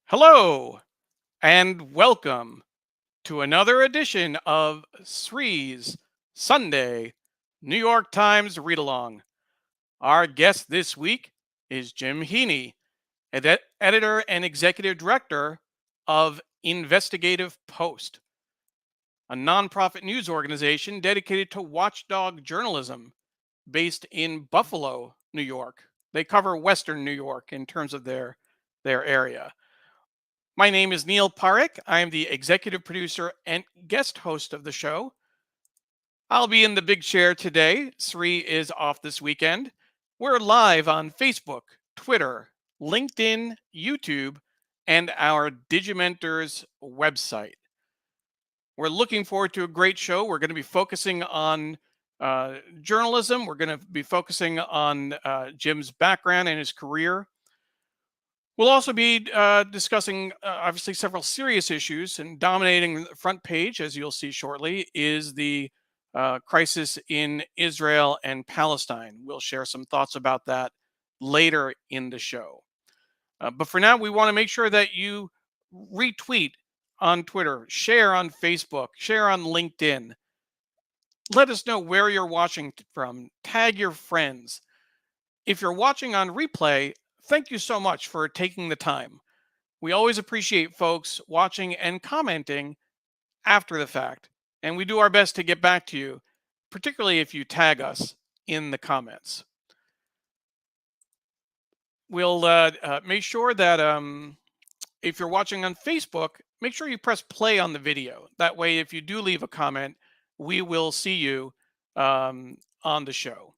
Hello and welcome to another edition of Sri's Sunday New York Times Read Along. Our guest this week is Jim Heaney, editor and executive director of Investigative Post, a nonprofit news organization dedicated to watchdog journalism based in Buffalo, New York. They cover Western New York in terms of their area. My name is Neil Parekh. I am the executive producer and guest host of the show. I'll be in the big chair today. Sri is off this weekend. We're live on Facebook, Twitter, LinkedIn, YouTube, and our Digimentors website. We're looking forward to a great show. We're going to be focusing on journalism. We're going to be focusing on Jim's background and his career. We'll also be discussing, obviously, several serious issues, and dominating the front page, as you'll see shortly, is the crisis in Israel and Palestine. We'll share some thoughts about that later in the show. But for now, we want to make sure that you retweet on Twitter, share on Facebook, share on LinkedIn. Let us know where you're watching from. Tag your friends. If you're watching on replay, thank you so much for taking the time. We always appreciate folks watching and commenting after the fact, and we do our best to get back to you, particularly if you tag us in the comments. We'll make sure that if you're watching on Facebook, make sure you press play on the video. That way, if you do leave a comment, we will see you on the show.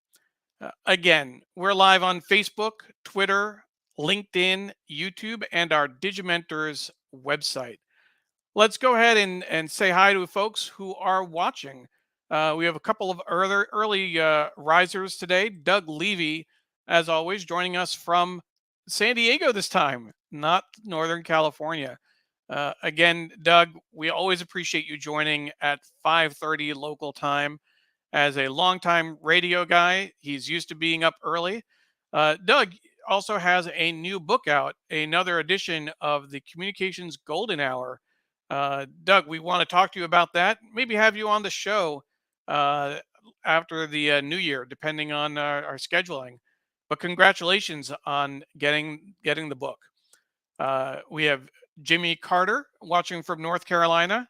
Again, we're live on Facebook, Twitter, LinkedIn, YouTube, and our Digimentors website. Let's go ahead and say hi to folks who are watching. We have a couple of early risers today. Doug Levy, as always, joining us from San Diego this time, not Northern California. Again, Doug, we always appreciate you joining at 5:30 local time. As a longtime radio guy, he's used to being up early. Doug also has a new book out, another edition of the Communications Golden Hour. Doug, we want to talk to you about that. Maybe have you on the show uh, after the new year, depending on our scheduling. But congratulations on getting the book. We have Jimmy Carter watching from North Carolina.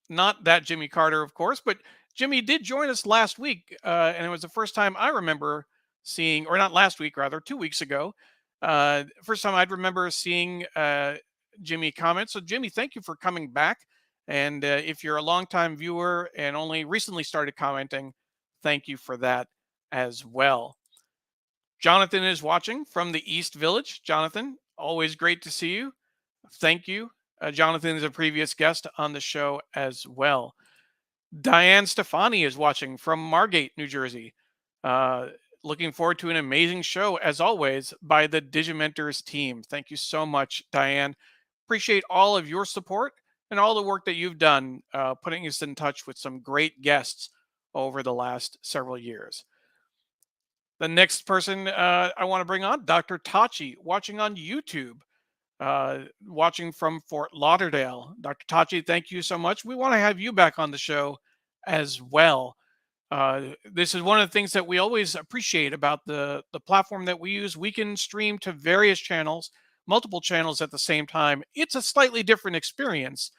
Not that Jimmy Carter, of course, but Jimmy did join us last week, and it was the first time I remember seeing, or not last week, rather, 2 weeks ago. First time I'd remember seeing Jimmy comment. So, Jimmy, thank you for coming back. And if you're a longtime viewer and only recently started commenting, thank you for that as well. Jonathan is watching from the East Village. Jonathan, always great to see you. Thank you. Jonathan is a previous guest on the show as well. Diane Stefani is watching from Margate, New Jersey. Uh, Looking forward to an amazing show, as always, by the Digimentors team. Thank you so much, Diane. Appreciate all of your support and all the work that you've done, putting us in touch with some great guests over the last several years. The next person I want to bring on, Dr. Tachi, watching on YouTube, watching from Fort Lauderdale. Dr. Tachi, thank you so much. We want to have you back on the show as well. This is one of the things that we always appreciate about the platform that we use. We can stream to various channels, multiple channels at the same time. It's a slightly different experience,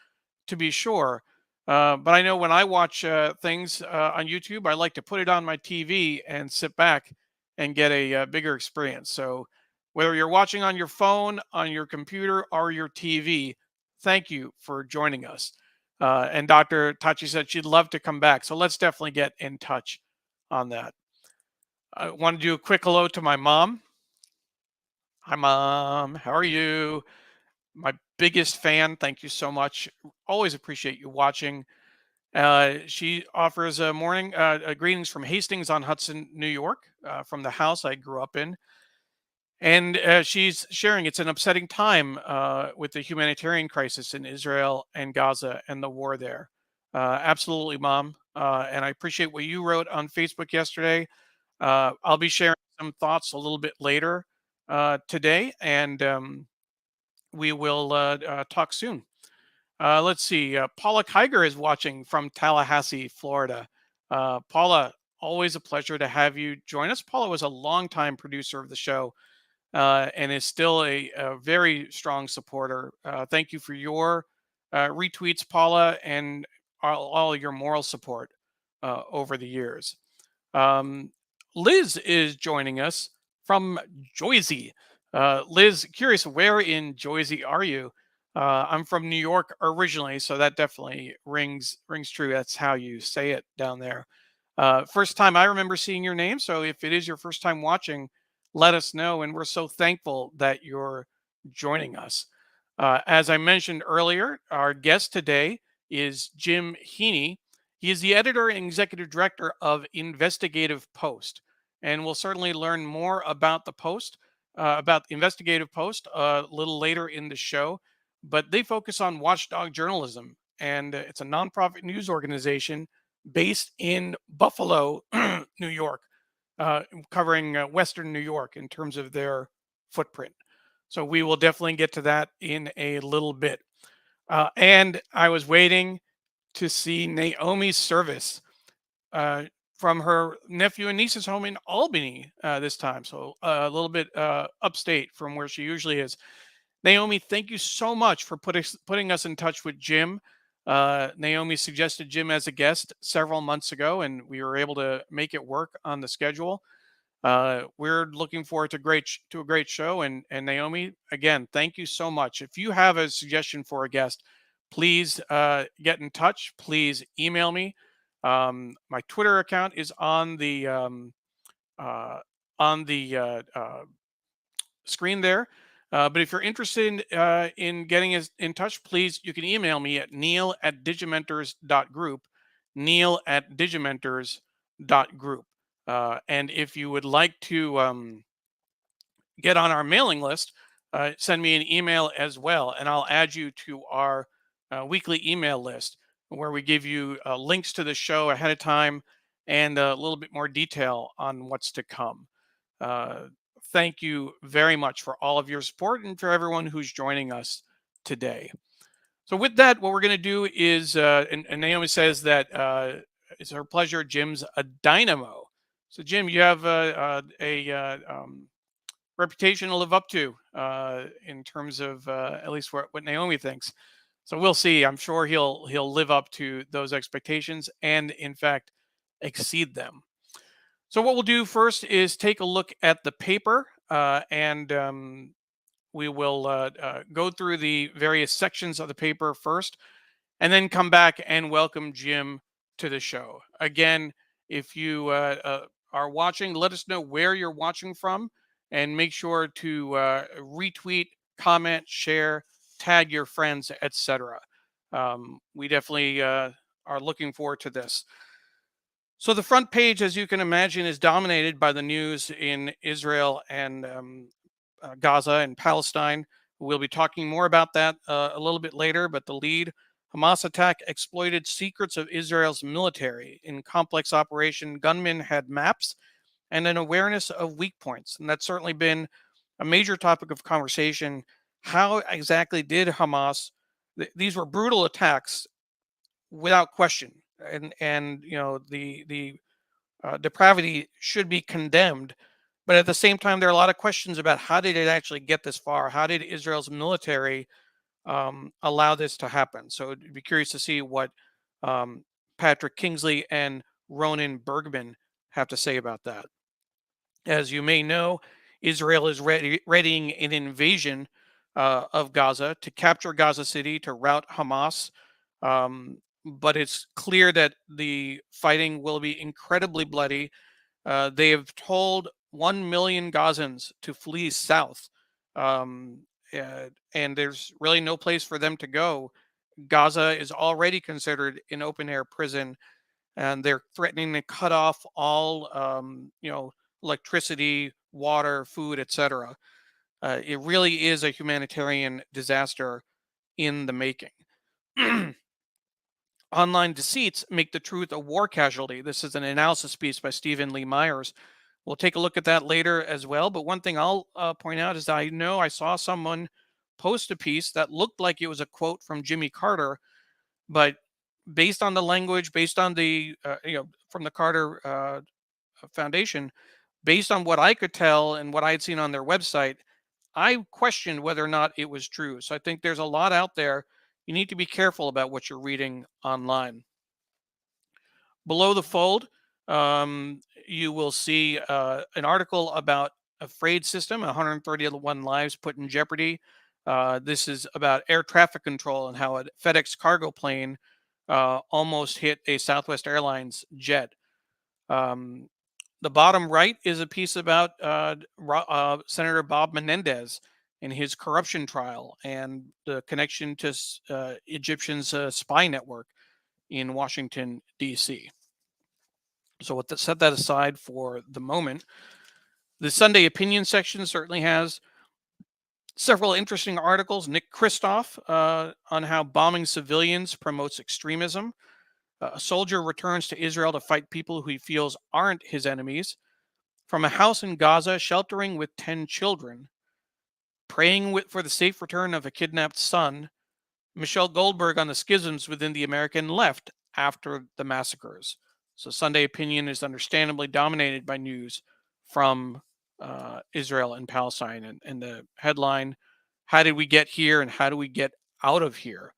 to be sure. But I know when I watch things on YouTube, I like to put it on my TV and sit back and get a bigger experience. So whether you're watching on your phone, on your computer, or your TV, thank you for joining us. And Dr. Tachi said she'd love to come back. So let's definitely get in touch on that. I want to do a quick hello to my mom. Hi, Mom. How are you? My biggest fan. Thank you so much. Always appreciate you watching. She offers a morning greetings from Hastings on Hudson, New York, from the house I grew up in. And she's sharing it's an upsetting time with the humanitarian crisis in Israel and Gaza and the war there. Absolutely, Mom. And I appreciate what you wrote on Facebook yesterday. I'll be sharing some thoughts a little bit later today. And we will talk soon. Let's see. Paula Kiger is watching from Tallahassee, Florida. Paula, always a pleasure to have you join us. Paula was a longtime producer of the show and is still a very strong supporter. Thank you for your retweets, Paula, and all your moral support over the years. Um, Liz is joining us from Jersey. Liz, curious, where in Jersey are you? I'm from New York originally, so that definitely rings true. That's how you say it down there. First time I remember seeing your name. So if it is your first time watching, let us know. And we're so thankful that you're joining us. As I mentioned earlier, our guest today is Jim Heaney. He is the editor and executive director of Investigative Post. And we'll certainly learn more about the Post, about the Investigative Post, a little later in the show. But they focus on watchdog journalism. And it's a nonprofit news organization based in Buffalo, New York, covering Western New York in terms of their footprint. So we will definitely get to that in a little bit. And I was waiting to see Naomi's service from her nephew and niece's home in Albany this time. So a little bit upstate from where she usually is. Naomi, thank you so much for putting us in touch with Jim. Naomi suggested Jim as a guest several months ago, and we were able to make it work on the schedule. We're looking forward to a great show. And Naomi, again, thank you so much. If you have a suggestion for a guest, please get in touch. Please email me. My Twitter account is on the screen there. But if you're interested in getting us in touch, please, you can email me at neil@digimentors.group, neil@digimentors.group. And if you would like to get on our mailing list, send me an email as well, and I'll add you to our weekly email list where we give you links to the show ahead of time and a little bit more detail on what's to come. Uh, Thank you very much for all of your support and for everyone who's joining us today. So with that, what we're going to do is, and Naomi says that it's her pleasure. Jim's a dynamo. So Jim, you have a reputation to live up to in terms of at least what Naomi thinks. So we'll see. I'm sure he'll live up to those expectations and, in fact, exceed them. So what we'll do first is take a look at the paper, and we will go through the various sections of the paper first, and then come back and welcome Jim to the show. Again, if you are watching, let us know where you're watching from, and make sure to retweet, comment, share, tag your friends, etc. We definitely are looking forward to this. So the front page, as you can imagine, is dominated by the news in Israel and Gaza and Palestine. We'll be talking more about that a little bit later, but the lead Hamas attack exploited secrets of Israel's military. In complex operation, gunmen had maps and an awareness of weak points. And that's certainly been a major topic of conversation. How exactly did Hamas, these were brutal attacks without question. And the depravity should be condemned, but at the same time, there are a lot of questions about how did it actually get this far? How did Israel's military allow this to happen? So I'd be curious to see what Patrick Kingsley and Ronan Bergman have to say about that. As you may know, Israel is readying an invasion of Gaza to capture Gaza City, to rout Hamas. But it's clear that the fighting will be incredibly bloody. They have told 1 million Gazans to flee south, and there's really no place for them to go. Gaza is already considered an open air prison, and they're threatening to cut off all, electricity, water, food, etc. It really is a humanitarian disaster in the making. Online deceits make the truth a war casualty. This is an analysis piece by Stephen Lee Myers. We'll take a look at that later as well. But one thing I'll point out is that I know I saw someone post a piece that looked like it was a quote from Jimmy Carter, but based on the language, based on the from the Carter Foundation, based on what I could tell and what I had seen on their website, I questioned whether or not it was true. So I think there's a lot out there. You need to be careful about what you're reading online. Below the fold, you will see an article about a freight system, 131 lives put in jeopardy. This is about air traffic control and how a FedEx cargo plane almost hit a Southwest Airlines jet. Um, the bottom right is a piece about Senator Bob Menendez and his corruption trial and the connection to Egyptian's spy network in Washington, D.C. So we'll set that aside for the moment. The Sunday opinion section certainly has several interesting articles. Nick Kristof on how bombing civilians promotes extremism. A soldier returns to Israel to fight people who he feels aren't his enemies. From a house in Gaza, sheltering with 10 children. Praying for the safe return of a kidnapped son. Michelle Goldberg on the schisms within the American left after the massacres. So Sunday opinion is understandably dominated by news from Israel and Palestine. And the headline, how did we get here and how do we get out of here?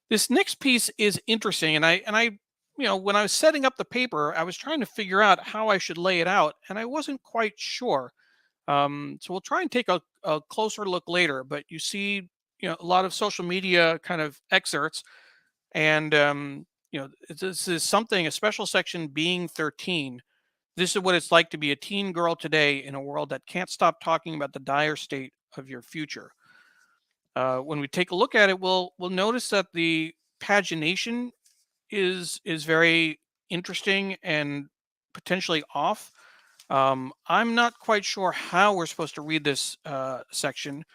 This next piece is interesting. And I, when I was setting up the paper, I was trying to figure out how I should lay it out. And I wasn't quite sure. So we'll try and take a closer look later, but you see, a lot of social media kind of excerpts, and this is something, a special section, being 13. This is what it's like to be a teen girl today in a world that can't stop talking about the dire state of your future. When we take a look at it, we'll notice that the pagination is very interesting and potentially off. I'm not quite sure how we're supposed to read this section.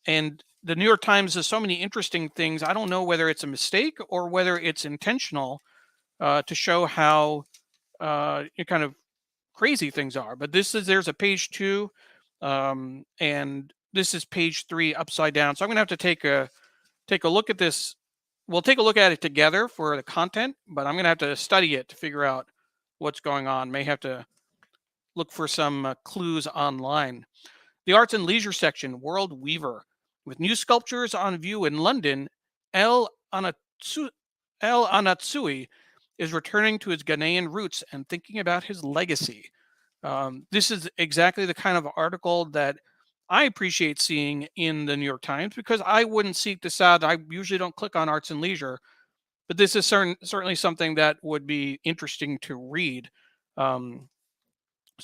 And the New York Times has so many interesting things. I don't know whether it's a mistake or whether it's intentional to show how kind of crazy things are. But there's a page 2, and this is page 3 upside down. So I'm going to have to take a look at this. We'll take a look at it together for the content, but I'm going to have to study it to figure out what's going on. May have to look for some clues online. The arts and leisure section, World Weaver. With new sculptures on view in London, El Anatsui is returning to his Ghanaian roots and thinking about his legacy. This is exactly the kind of article that I appreciate seeing in the New York Times, because I wouldn't seek this out. I usually don't click on arts and leisure, but this is certainly something that would be interesting to read. So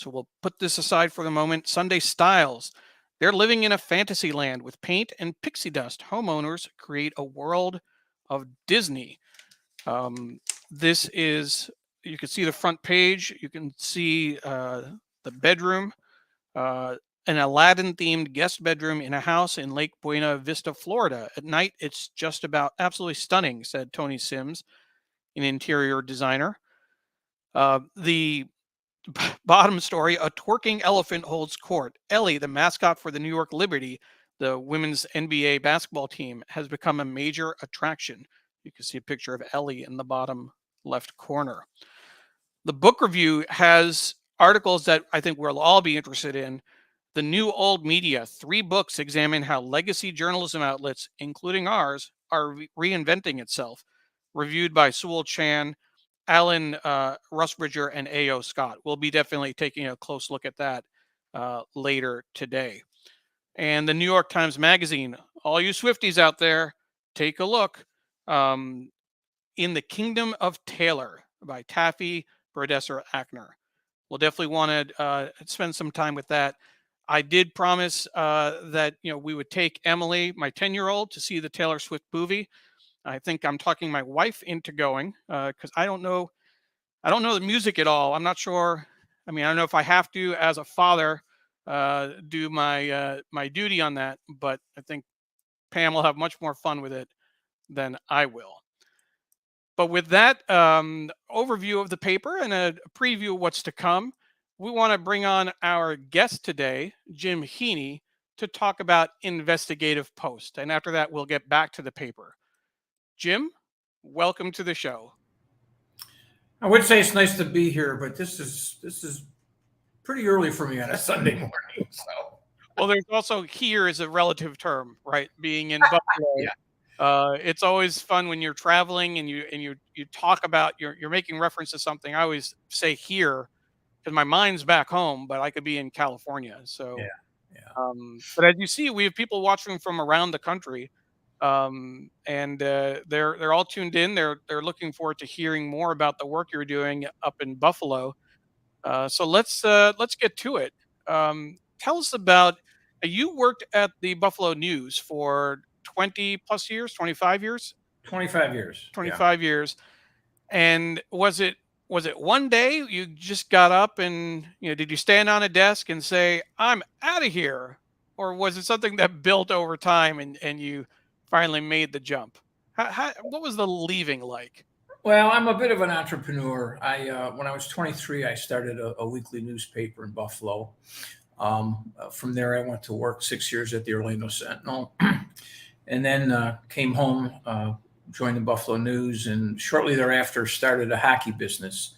we'll put this aside for the moment. Sunday Styles. They're living in a fantasy land with paint and pixie dust. Homeowners create a world of Disney. This is, you can see the front page. You can see the bedroom, an Aladdin-themed guest bedroom in a house in Lake Buena Vista, Florida. At night, it's just about absolutely stunning, said Tony Sims, an interior designer. The bottom story, a twerking elephant holds court. Ellie, the mascot for the New York Liberty, the women's NBA basketball team, has become a major attraction. You can see a picture of Ellie in the bottom left corner. The book review has articles that I think we'll all be interested in. The New Old Media, 3 books examine how legacy journalism outlets, including ours, are reinventing itself. Reviewed by Sewell Chan, Alan Rusbridger, and A.O. Scott. We'll be definitely taking a close look at that later today. And the New York Times Magazine, all you Swifties out there, take a look. In the Kingdom of Taylor by Taffy Brodesser Ackner. We'll definitely want to spend some time with that. I did promise that we would take Emily, my 10-year-old, to see the Taylor Swift movie. I think I'm talking my wife into going because I don't know the music at all. I'm not sure. I mean, I don't know if I have to, as a father, do my duty on that, but I think Pam will have much more fun with it than I will. But with that overview of the paper and a preview of what's to come, we want to bring on our guest today, Jim Heaney, to talk about Investigative Post. And after that, we'll get back to the paper. Jim, welcome to the show. I would say it's nice to be here, but this is pretty early for me on a Sunday morning. So Well, there's also here is a relative term, right? Being in Buffalo. yeah, It's always fun when you're traveling and you talk about you're making reference to something. I always say here because my mind's back home, but I could be in California. yeah, So, yeah. but as you see, we have people watching from around the country, and they're all tuned in. They're looking forward to hearing more about the work you're doing up in Buffalo. So let's get to it. Tell us about you worked at the Buffalo News for 20 plus years, 25 years, 25 years. Yeah. 25 years. And was it one day you just got up and did you stand on a desk and say I'm out of here, or was it something that built over time and you finally made the jump? What was the leaving like? Well, I'm a bit of an entrepreneur. When I was 23, I started a weekly newspaper in Buffalo. From there, I went to work 6 years at the Orlando Sentinel, and then came home, joined the Buffalo News, and shortly thereafter started a hockey business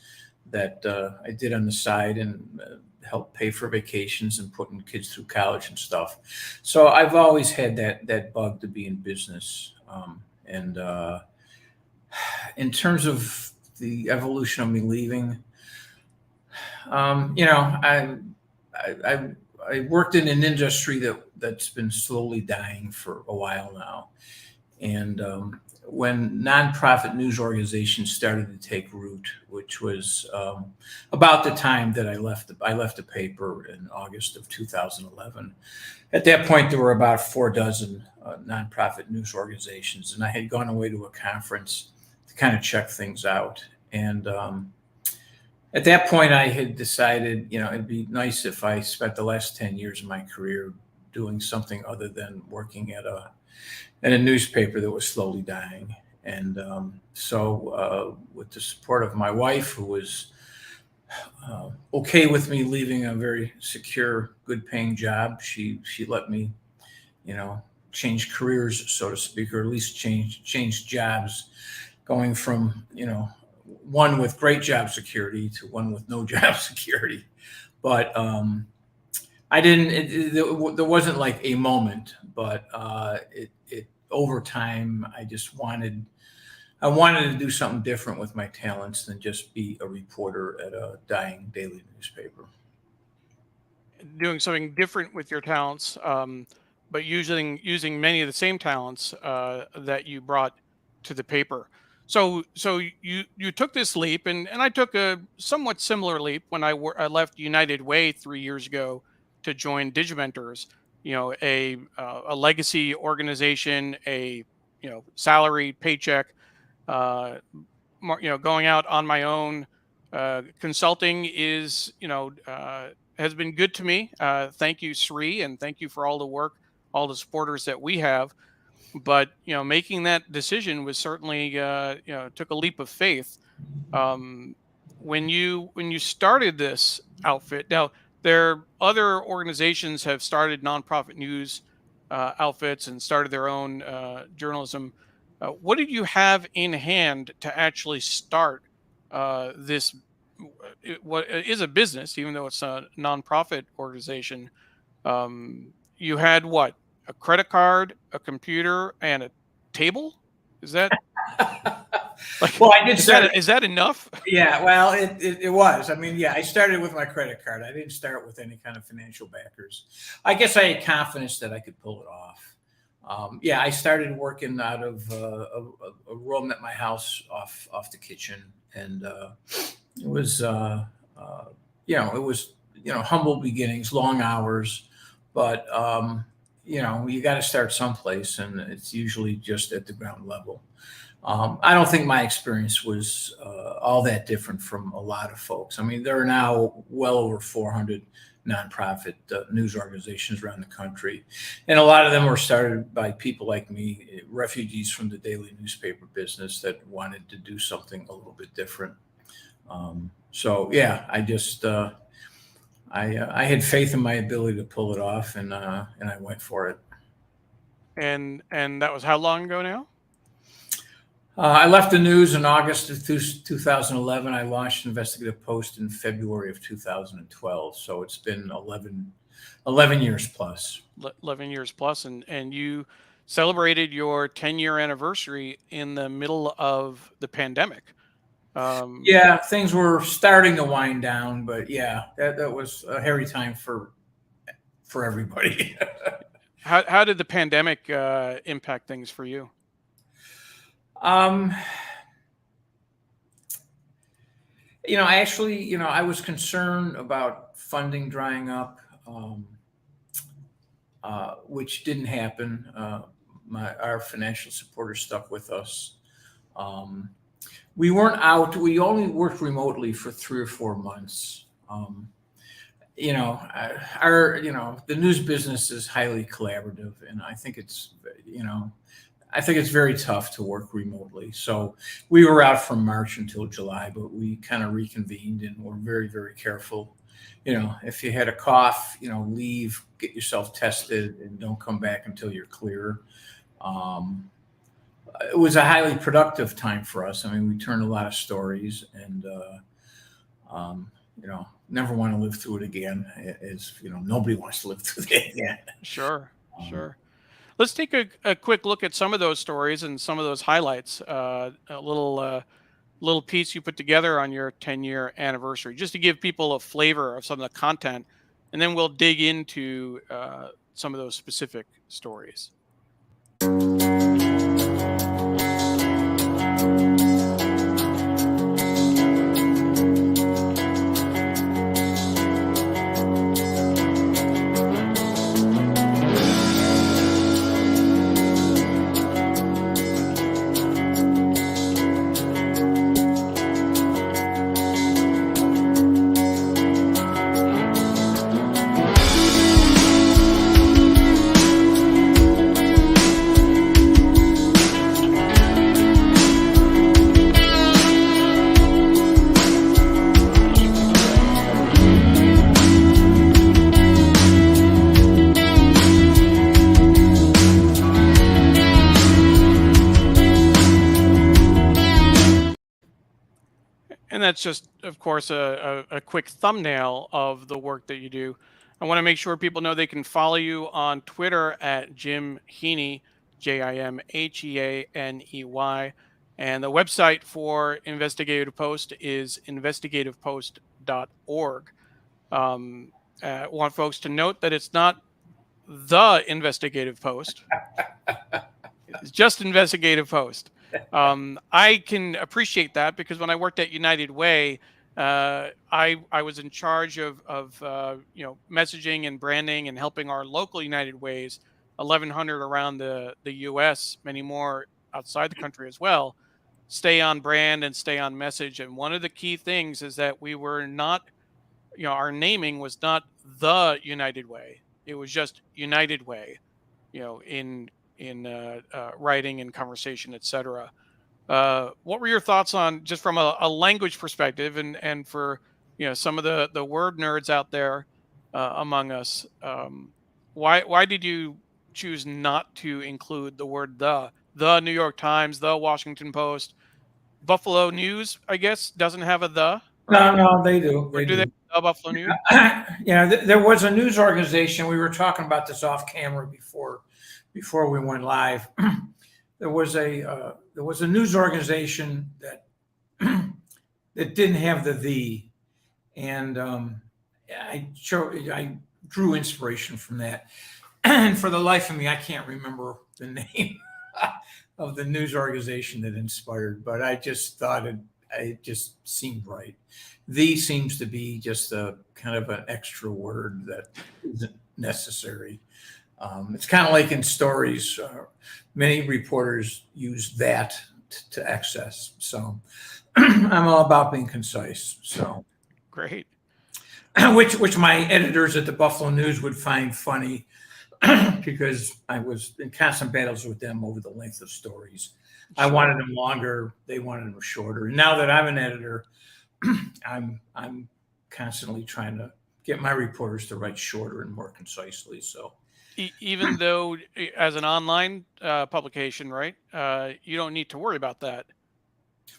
that I did on the side and helped pay for vacations and putting kids through college and stuff. So I've always had that bug to be in business. And in terms of the evolution of me leaving, I worked in an industry that's been slowly dying for a while now. And when nonprofit news organizations started to take root, which was about the time that I left the paper in August of 2011. At that point, there were about 4 dozen nonprofit news organizations, and I had gone away to a conference to kind of check things out. And at that point, I had decided, it'd be nice if I spent the last 10 years of my career doing something other than working at a newspaper that was slowly dying. And so with the support of my wife, who was okay with me leaving a very secure, good paying job, she let me, change careers, so to speak, or at least change jobs, going from, one with great job security to one with no job security. But I didn't. There wasn't like a moment, but it over time, I wanted to do something different with my talents than just be a reporter at a dying daily newspaper. Doing something different with your talents, but using many of the same talents that you brought to the paper. So you took this leap, and I took a somewhat similar leap when I left United Way 3 years ago to join Digimentors. A legacy organization, a salaried paycheck. Uh, Going out on my own. Consulting is has been good to me. Thank you, Sri, and thank you for all the work, all the supporters that we have. But making that decision was certainly took a leap of faith. Um, when you started this outfit, now there other organizations have started nonprofit news outfits and started their own journalism. What did you have in hand to actually start this? What is a business, even though it's a nonprofit organization? You had what? A credit card, a computer, and a table. Is that like? Well, I did start. Is that enough? Yeah, well, it was. I mean, yeah, I started with my credit card. I didn't start with any kind of financial backers. I guess I had confidence that I could pull it off. Yeah, I started working out of a room at my house off the kitchen, and it was, it was, humble beginnings, long hours, but you got to start someplace, and it's usually just at the ground level. I don't think my experience was all that different from a lot of folks. I mean, there are now well over 400 nonprofit news organizations around the country, and a lot of them were started by people like me, refugees from the daily newspaper business that wanted to do something a little bit different. So yeah, I just I had faith in my ability to pull it off, and I went for it. And that was how long ago now? I left the news in August of 2011. I launched Investigative Post in February of 2012. So it's been 11 years plus. 11 years plus, and you celebrated your 10-year anniversary in the middle of the pandemic. Yeah, things were starting to wind down, but yeah, that was a hairy time for everybody. How did the pandemic impact things for you? Um, actually, I was concerned about funding drying up, which didn't happen. Our financial supporters stuck with us. We weren't out. We only worked remotely for 3 or 4 months. The news business is highly collaborative, and I think it's very tough to work remotely. So we were out from March until July, but we kind of reconvened and were very, very careful. If you had a cough, leave, get yourself tested, and don't come back until you're clear. It was a highly productive time for us. I mean, we turned a lot of stories, and never want to live through it again. Nobody wants to live through that again. Sure. Let's take a quick look at some of those stories and some of those highlights. A little piece you put together on your 10-year anniversary, just to give people a flavor of some of the content, and then we'll dig into some of those specific stories. And that's just, of course, a quick thumbnail of the work that you do. I want to make sure people know they can follow you on Twitter at Jim Heaney, JimHeaney. And the website for Investigative Post is investigativepost.org. Want folks to note that it's not the Investigative Post. It's just Investigative Post. I can appreciate that because when I worked at United Way, I was in charge of messaging and branding and helping our local United Ways, 1,100 around the U.S., many more outside the country as well, stay on brand and stay on message. And one of the key things is that we were not, our naming was not the United Way. It was just United Way, in writing and conversation, etc. What were your thoughts on, just from a language perspective, and for some of the word nerds out there among us, why did you choose not to include the word the New York Times, the Washington Post, Buffalo News? I guess doesn't have a the, right? No, they do. Or do they? The Buffalo News. There was a news organization. We were talking about this off camera before we went live. There was a news organization that that didn't have the, and I drew inspiration from that. And for the life of me, I can't remember the name of the news organization that inspired, but I just thought it just seemed right. The seems to be just a kind of an extra word that isn't necessary. It's kind of like in stories, many reporters use that to excess. So I'm all about being concise. So great. Which my editors at the Buffalo News would find funny because I was in constant battles with them over the length of stories. Sure. I wanted them longer. They wanted them shorter. And now that I'm an editor, I'm constantly trying to get my reporters to write shorter and more concisely. So Even though as an online publication, right? You don't need to worry about that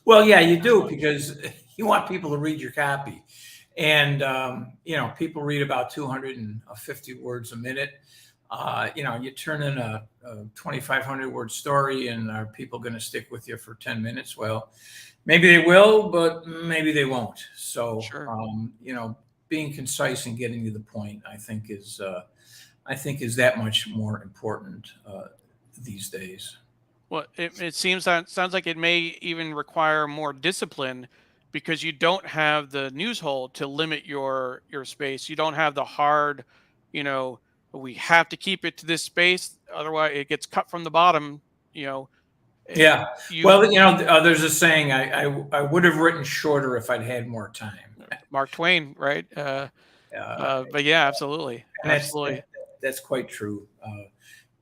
well, yeah, you as do, much. because you want people to read your copy. And, people read about 250 words a minute. You turn in a 2,500 word story, and are people going to stick with you for 10 minutes? Well, maybe they will, but maybe they won't. So, Sure. being concise and getting to the point, I think is that much more important these days. Well, it sounds like it may even require more discipline because you don't have the news hole to limit your space. You don't have the hard, you know, we have to keep it to this space, otherwise it gets cut from the bottom. You know, eh, Yeah. you Well, there's a saying, I would have written shorter if I'd had more time. Mark Twain, right? Uh, But yeah, absolutely, and absolutely. that's quite true.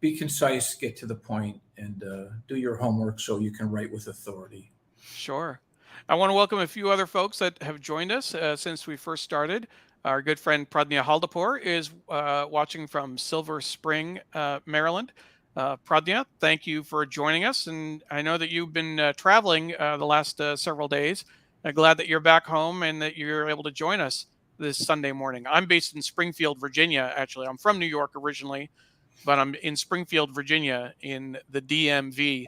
Be concise, get to the point, and do your homework so you can write with authority. Sure. I want to welcome a few other folks that have joined us since we first started. Our good friend Pradnya Haldapur is watching from Silver Spring, Maryland. Pradnya, thank you for joining us. And I know that you've been traveling the last several days. I'm glad that you're back home and that you're able to join us this Sunday morning. I'm based in Springfield, Virginia, actually. I'm from New York originally, but I'm in Springfield, Virginia, in the DMV.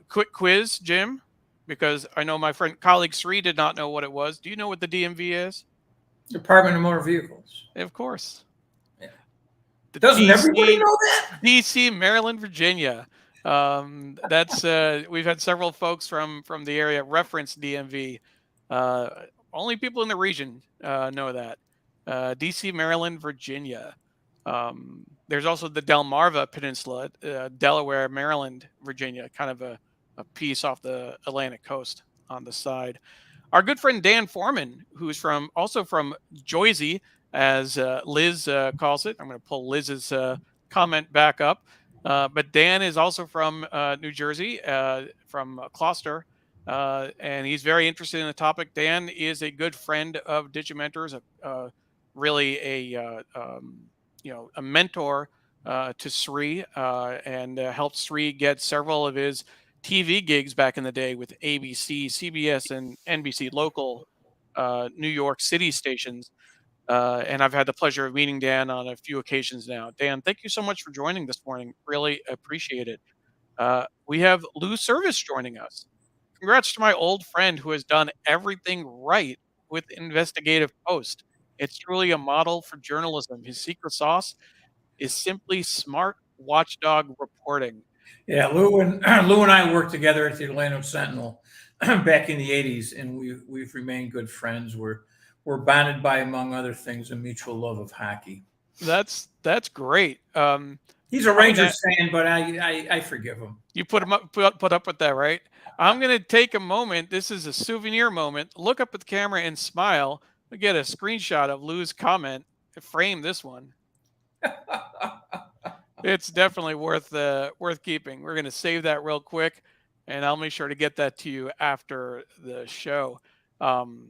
Quick quiz, Jim, because I know my friend colleague Sri did not know what it was. Do you know what the DMV is? Department of Motor Vehicles. Of course, Yeah. the Doesn't everybody DC, know that? DC, Maryland, Virginia. That's we've had several folks from the area reference DMV. Uh, Only people in the region know that. DC, Maryland, Virginia. There's also the Delmarva Peninsula, Delaware, Maryland, Virginia, kind of a piece off the Atlantic coast on the side. Our good friend Dan Foreman, who's also from Joyzy, as Liz calls it. I'm going to pull Liz's comment back up. But Dan is also from New Jersey, from Gloucester, and he's very interested in the topic. Dan is a good friend of Digimentors, really a mentor to Sri, and helped Sri get several of his TV gigs back in the day with ABC, CBS, and NBC local New York City stations. And I've had the pleasure of meeting Dan on a few occasions now. Dan, thank you so much for joining this morning. Really appreciate it. We have Lou Service joining us. Congrats to my old friend who has done everything right with Investigative Post. It's truly a model for journalism. His secret sauce is simply smart watchdog reporting. Yeah, Lou and Lou and I worked together at the Orlando Sentinel back in the '80s, and we've remained good friends. We're bonded by, among other things, a mutual love of hockey. That's great. He's a I'm gonna Rangers fan, but I forgive him. You put him up put up with that, right? I'm gonna take a moment. This is a souvenir moment. Look up at the camera and smile. We get a screenshot of Lou's comment. Frame this one. It's definitely worth keeping. We're gonna save that real quick, and I'll make sure to get that to you after the show. Um,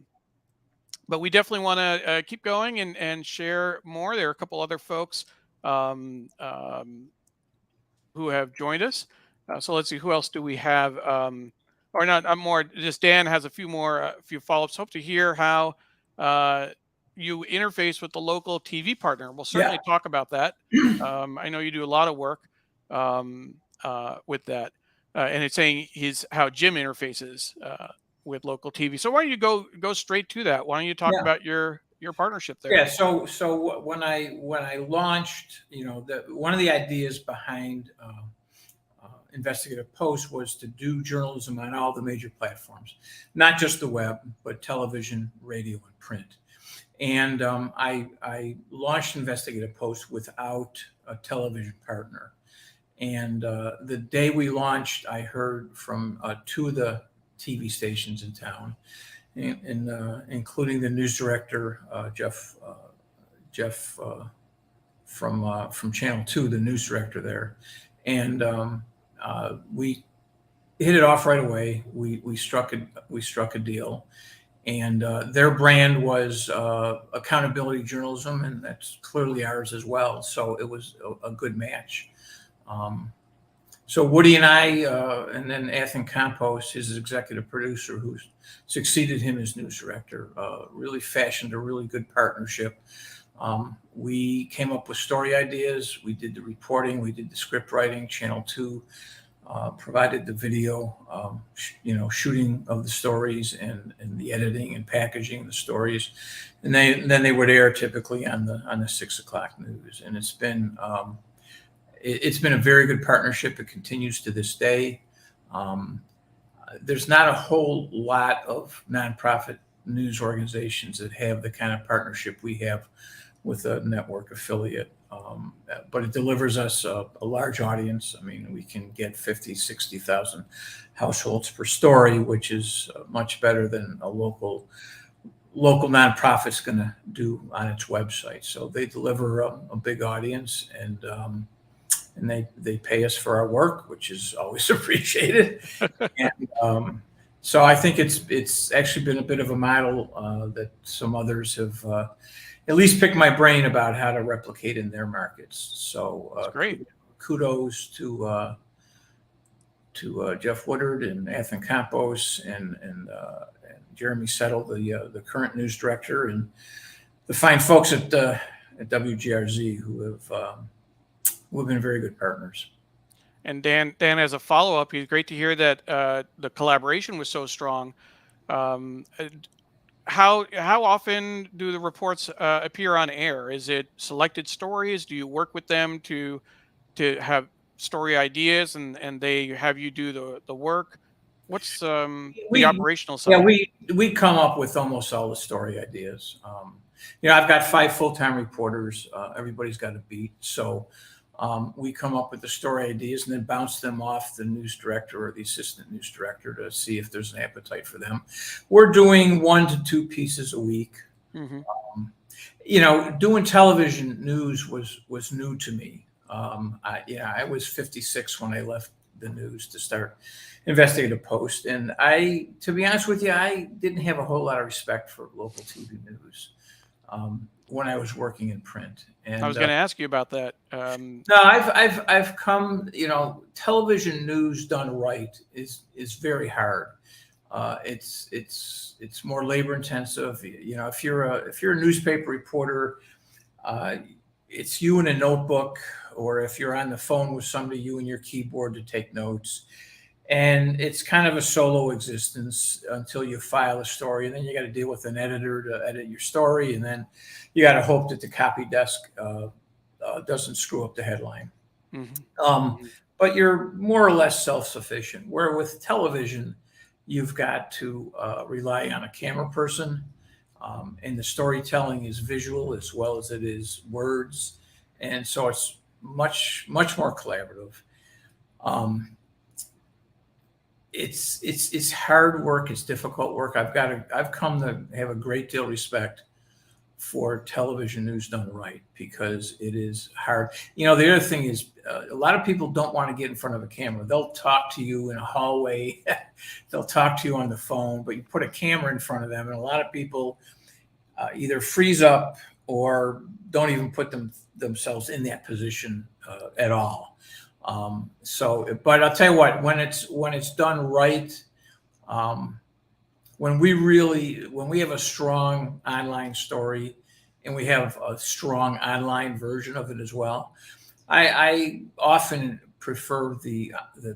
but we definitely want to keep going and share more. There are a couple other folks um, um, who have joined us. So let's see, who else do we have? Or not, I'm more just Dan has a few more, few follow-ups. Hope to hear how uh, you interface with the local TV partner. We'll Yeah, certainly talk about that. I know you do a lot of work with that. And it's saying how Jim interfaces with local TV. So why don't you go straight to that? Why don't you talk yeah. about your partnership there? Yeah, so when I launched, one of the ideas behind Investigative Post was to do journalism on all the major platforms, not just the web, but television, radio, and print. And I launched Investigative Post without a television partner. And the day we launched, I heard from two of the TV stations in town, including the news director, Jeff from Channel 2, the news director there. And we hit it off right away. We struck a deal, And their brand was accountability journalism, and that's clearly ours as well. So it was a good match. So Woody and I, and then Ethan Campos, his executive producer, who succeeded him as news director, really fashioned a really good partnership. We came up with story ideas. We did the reporting. We did the script writing. Channel 2 provided the video, shooting of the stories and the editing and packaging the stories, and then they would air typically on the 6 o'clock news. And it's been a very good partnership. It continues to this day. There's not a whole lot of nonprofit news organizations that have the kind of partnership we have with a network affiliate. But it delivers us a large audience. I mean, we can get 50, 60,000 households per story, which is much better than a local nonprofit's going to do on its website. So they deliver a big audience, and they pay us for our work, which is always appreciated. And so I think it's actually been a bit of a model that some others have at least picked my brain about how to replicate in their markets. So That's great. Kudos to Jeff Woodard and Ethan Campos and Jeremy Settle, the current news director, and the fine folks at WGRZ who have been very good partners. And Dan, as a follow-up, it's great to hear that the collaboration was so strong. How often do the reports appear on air? Is it selected stories? Do you work with them to have story ideas, and they have you do the work? What's the operational side? Yeah, we come up with almost all the story ideas. I've got 5 full-time reporters. Everybody's got a beat, so we come up with the story ideas and then bounce them off the news director or the assistant news director to see if there's an appetite for them. We're doing 1 to 2 pieces a week. Mm-hmm. Doing television news was new to me. I was 56 when I left the news to start Investigative Post, and to be honest with you, I didn't have a whole lot of respect for local TV news when I was working in print. And I was going to ask you about that. No, I've come. Television news done right is very hard. It's more labor intensive. If you're a newspaper reporter, it's you in a notebook, or if you're on the phone with somebody, you and your keyboard to take notes. And it's kind of a solo existence until you file a story, and then you got to deal with an editor to edit your story, and then you got to hope that the copy desk doesn't screw up the headline. Mm-hmm. But you're more or less self-sufficient. Where with television, you've got to rely on a camera person, and the storytelling is visual as well as it is words, and so it's much more collaborative. It's hard work. It's difficult work. I've come to have a great deal of respect for television news done right, because it is hard. The other thing is a lot of people don't want to get in front of a camera. They'll talk to you in a hallway. They'll talk to you on the phone, but you put a camera in front of them, and a lot of people either freeze up or don't even put themselves in that position at all. But I'll tell you what, when it's done right, when we have a strong online story and we have a strong online version of it as well, I often prefer the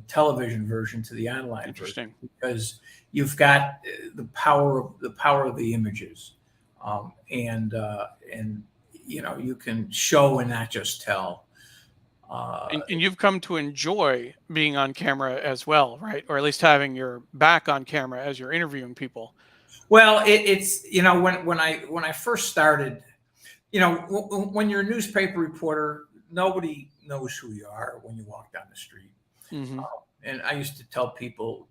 television version to the online version, because you've got the power of the images, and you can show and not just tell. And you've come to enjoy being on camera as well, right? Or at least having your back on camera as you're interviewing people. Well, it's when I first started, when you're a newspaper reporter, nobody knows who you are when you walk down the street. Mm-hmm. And I used to tell people,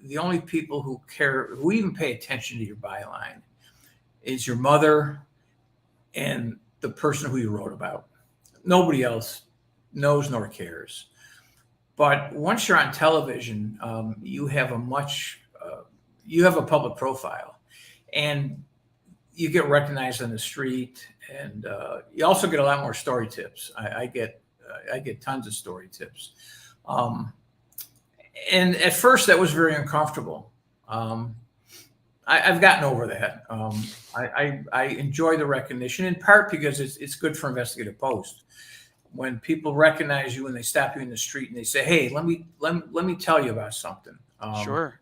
the only people who care, who even pay attention to your byline, is your mother and the person who you wrote about. Nobody else knows nor cares. But once you're on television, you have a public profile, and you get recognized on the street, and you also get a lot more story tips. I get tons of story tips, um, and at first that was very uncomfortable. I've gotten over that. I enjoy the recognition, in part because it's good for Investigative Post. When people recognize you and they stop you in the street and they say, "Hey, let me tell you about something." Sure.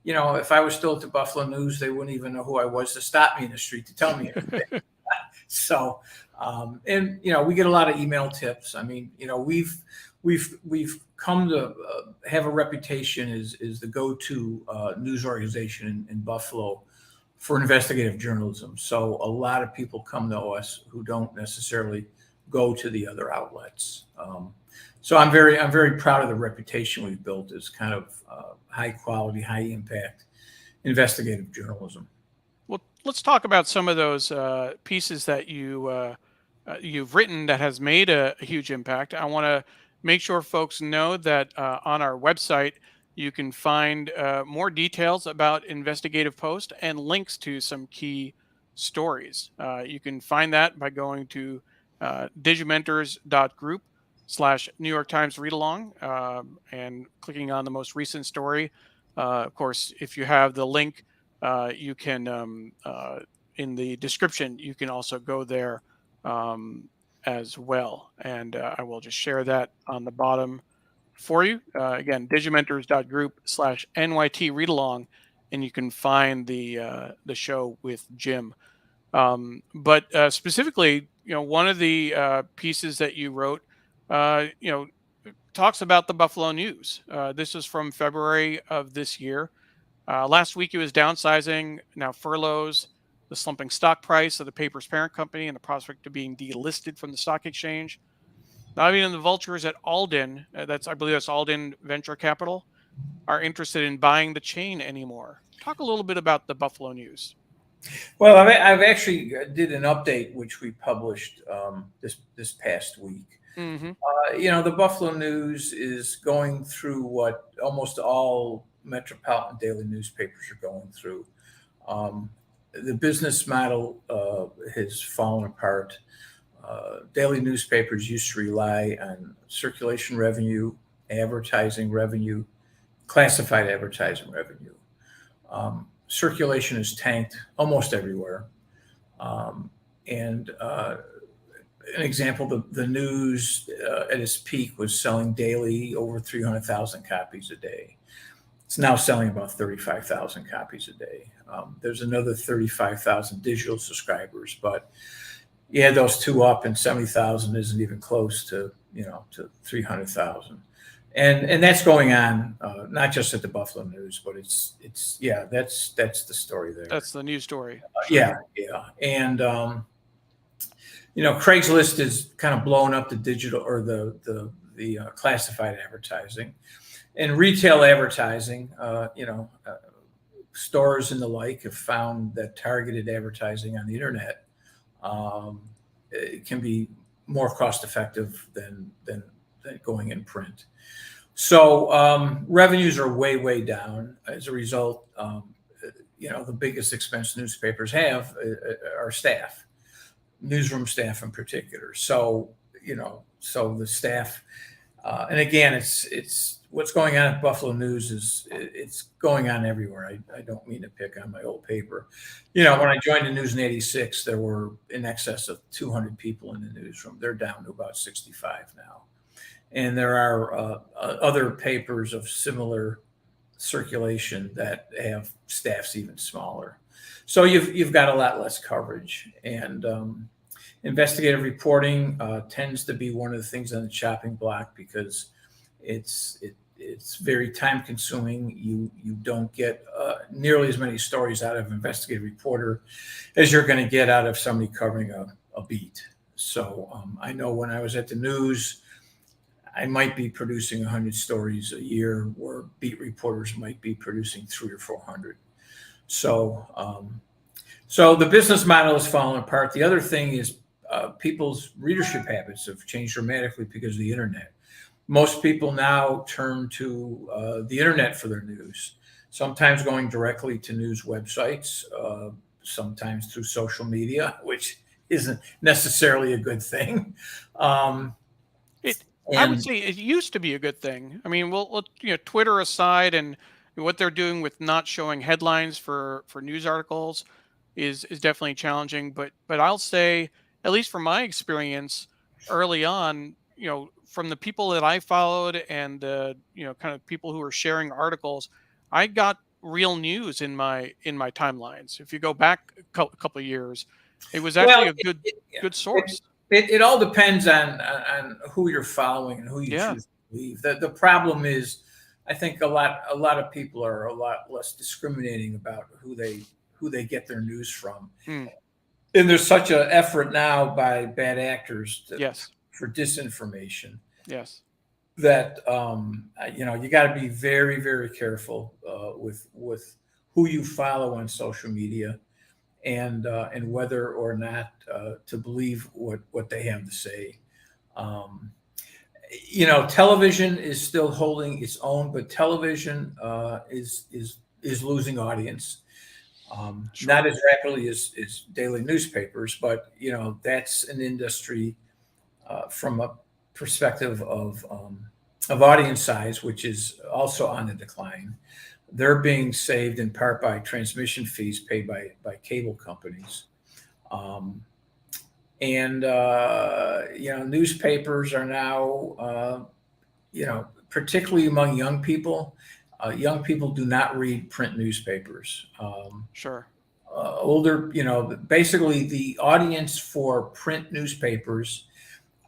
If I was still at the Buffalo News, they wouldn't even know who I was to stop me in the street to tell me anything. So, and we get a lot of email tips. I mean, we've come to have a reputation as the go-to news organization in Buffalo for investigative journalism. So a lot of people come to us who don't necessarily go to the other outlets. So I'm very proud of the reputation we've built as kind of high quality, high impact investigative journalism. Well, let's talk about some of those pieces that you've written that has made a huge impact. I want to make sure folks know that on our website you can find more details about Investigative Post and links to some key stories. You can find that by going to digimentors.group/New York Times read along and clicking on the most recent story. Of course, if you have the link, you can in the description you can also go there as well, and I will just share that on the bottom for you. Again, digimentors.group/NYT read along, and you can find the show with Jim. But specifically, one of the pieces that you wrote, talks about the Buffalo News. This is from February of this year. Last week it was downsizing, now furloughs, the slumping stock price of the paper's parent company, and the prospect of being delisted from the stock exchange. Not even the vultures at Alden, I believe that's Alden Venture Capital, are interested in buying the chain anymore. Talk a little bit about the Buffalo News. Well, I've actually did an update which we published this past week. Mm-hmm. The Buffalo News is going through what almost all metropolitan daily newspapers are going through. The business model has fallen apart. Daily newspapers used to rely on circulation revenue, advertising revenue, classified advertising revenue. Circulation is tanked almost everywhere. And an example, the News at its peak was selling daily over 300,000 copies a day. It's now selling about 35,000 copies a day. There's another 35,000 digital subscribers, but you add those two up, and 70,000 isn't even close to 300,000. And that's going on not just at the Buffalo News, but it's that's the story there. That's the news story. Yeah. And Craigslist is kind of blowing up the digital or the classified advertising, and retail advertising. Stores and the like have found that targeted advertising on the internet it can be more cost effective than going in print. So revenues are way down. As a result, the biggest expense newspapers have are staff, newsroom staff in particular. So the staff, and again, it's what's going on at Buffalo News is it's going on everywhere. I don't mean to pick on my old paper. When I joined the News in '86, there were in excess of 200 people in the newsroom. They're down to about 65 now. And there are other papers of similar circulation that have staffs even smaller. So you've got a lot less coverage. And investigative reporting tends to be one of the things on the chopping block because it's very time consuming. You don't get nearly as many stories out of an investigative reporter as you're going to get out of somebody covering a beat. So I know when I was at the News, I might be producing 100 stories a year, where beat reporters might be producing 300 or 400. So the business model has fallen apart. The other thing is people's readership habits have changed dramatically because of the internet. Most people now turn to the internet for their news, sometimes going directly to news websites, sometimes through social media, which isn't necessarily a good thing. Um, It, I would and say it used to be a good thing. I mean, we'll Twitter aside, and what they're doing with not showing headlines for news articles is definitely challenging. But I'll say, at least from my experience early on, from the people that I followed and kind of people who were sharing articles, I got real news in my timelines. If you go back a couple of years, it was well, actually a good it, source. it all depends on who you're following and who you Yeah, choose to believe. The problem is, I think a lot of people are a lot less discriminating about who they get their news from. mm, And there's such an effort now by bad actors yes, for disinformation yes. that you got to be very, very careful with who you follow on social media, and whether or not to believe what they have to say. Um, Television is still holding its own, but television is losing audience. Not Sure. as rapidly as daily newspapers, but that's an industry from a perspective of audience size, which is also on the decline. They're being saved in part by transmission fees paid by cable companies. Um, and newspapers are now, particularly among young people. Young people do not read print newspapers. Sure. Older, basically the audience for print newspapers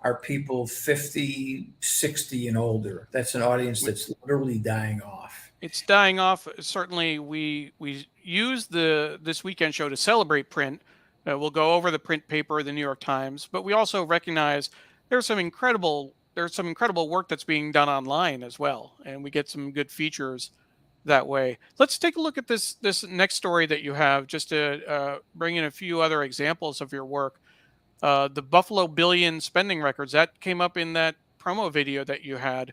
are people 50, 60 and older. That's an audience We- that's literally dying off. It's dying off. Certainly, we use the this weekend show to celebrate print. We'll go over the print paper, the New York Times, but we also recognize there's some incredible work that's being done online as well, and we get some good features that way. Let's take a look at this next story that you have, just to bring in a few other examples of your work. The Buffalo Billion spending records that came up in that promo video that you had.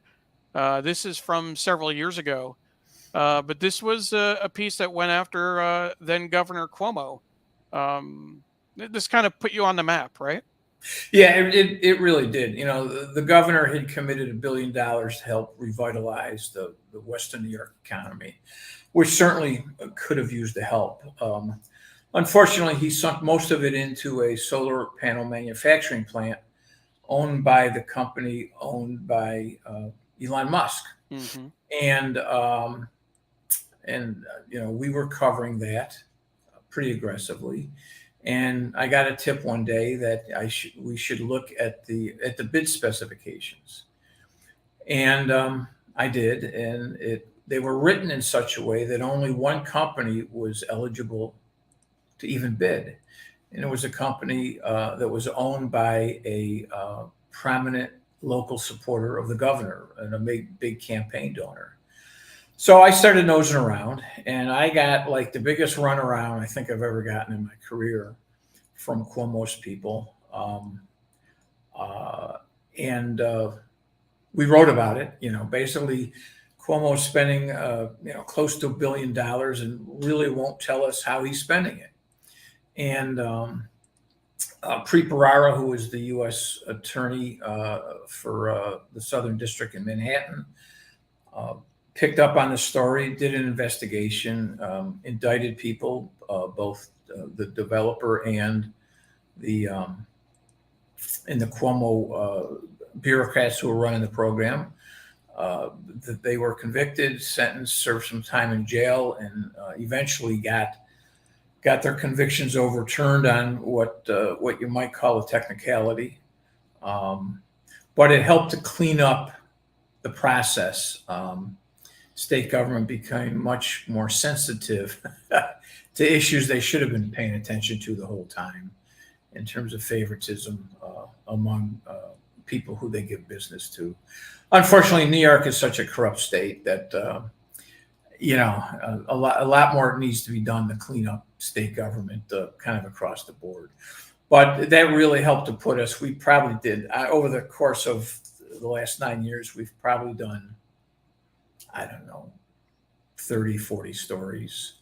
This is from several years ago, but this was a piece that went after then Governor Cuomo. This kind of put you on the map, right? Yeah, it really did. The governor had committed $1 billion to help revitalize the Western New York economy, which certainly could have used the help. Unfortunately, he sunk most of it into a solar panel manufacturing plant owned by the company owned by Elon Musk. Hmm. And we were covering that pretty aggressively. And I got a tip one day that we should look at the bid specifications, and I did, and they were written in such a way that only one company was eligible to even bid, and it was a company that was owned by a prominent local supporter of the governor and a big campaign donor. So I started nosing around, and I got like the biggest runaround I think I've ever gotten in my career from Cuomo's people. And we wrote about it. Basically, Cuomo's spending close to $1 billion and really won't tell us how he's spending it. And Preet Bharara, who is the U.S. attorney for the Southern District in Manhattan, picked up on the story, did an investigation, indicted people, both the developer and the Cuomo bureaucrats who were running the program. That they were convicted, sentenced, served some time in jail, and eventually got their convictions overturned on what you might call a technicality. But it helped to clean up the process. State government became much more sensitive to issues they should have been paying attention to the whole time, in terms of favoritism among people who they give business to. Unfortunately, New York is such a corrupt state that a lot more needs to be done to clean up state government kind of across the board. But that really helped to put us. We probably did over the course of the last 9 years. We've probably done, I don't know, 30, 40 stories.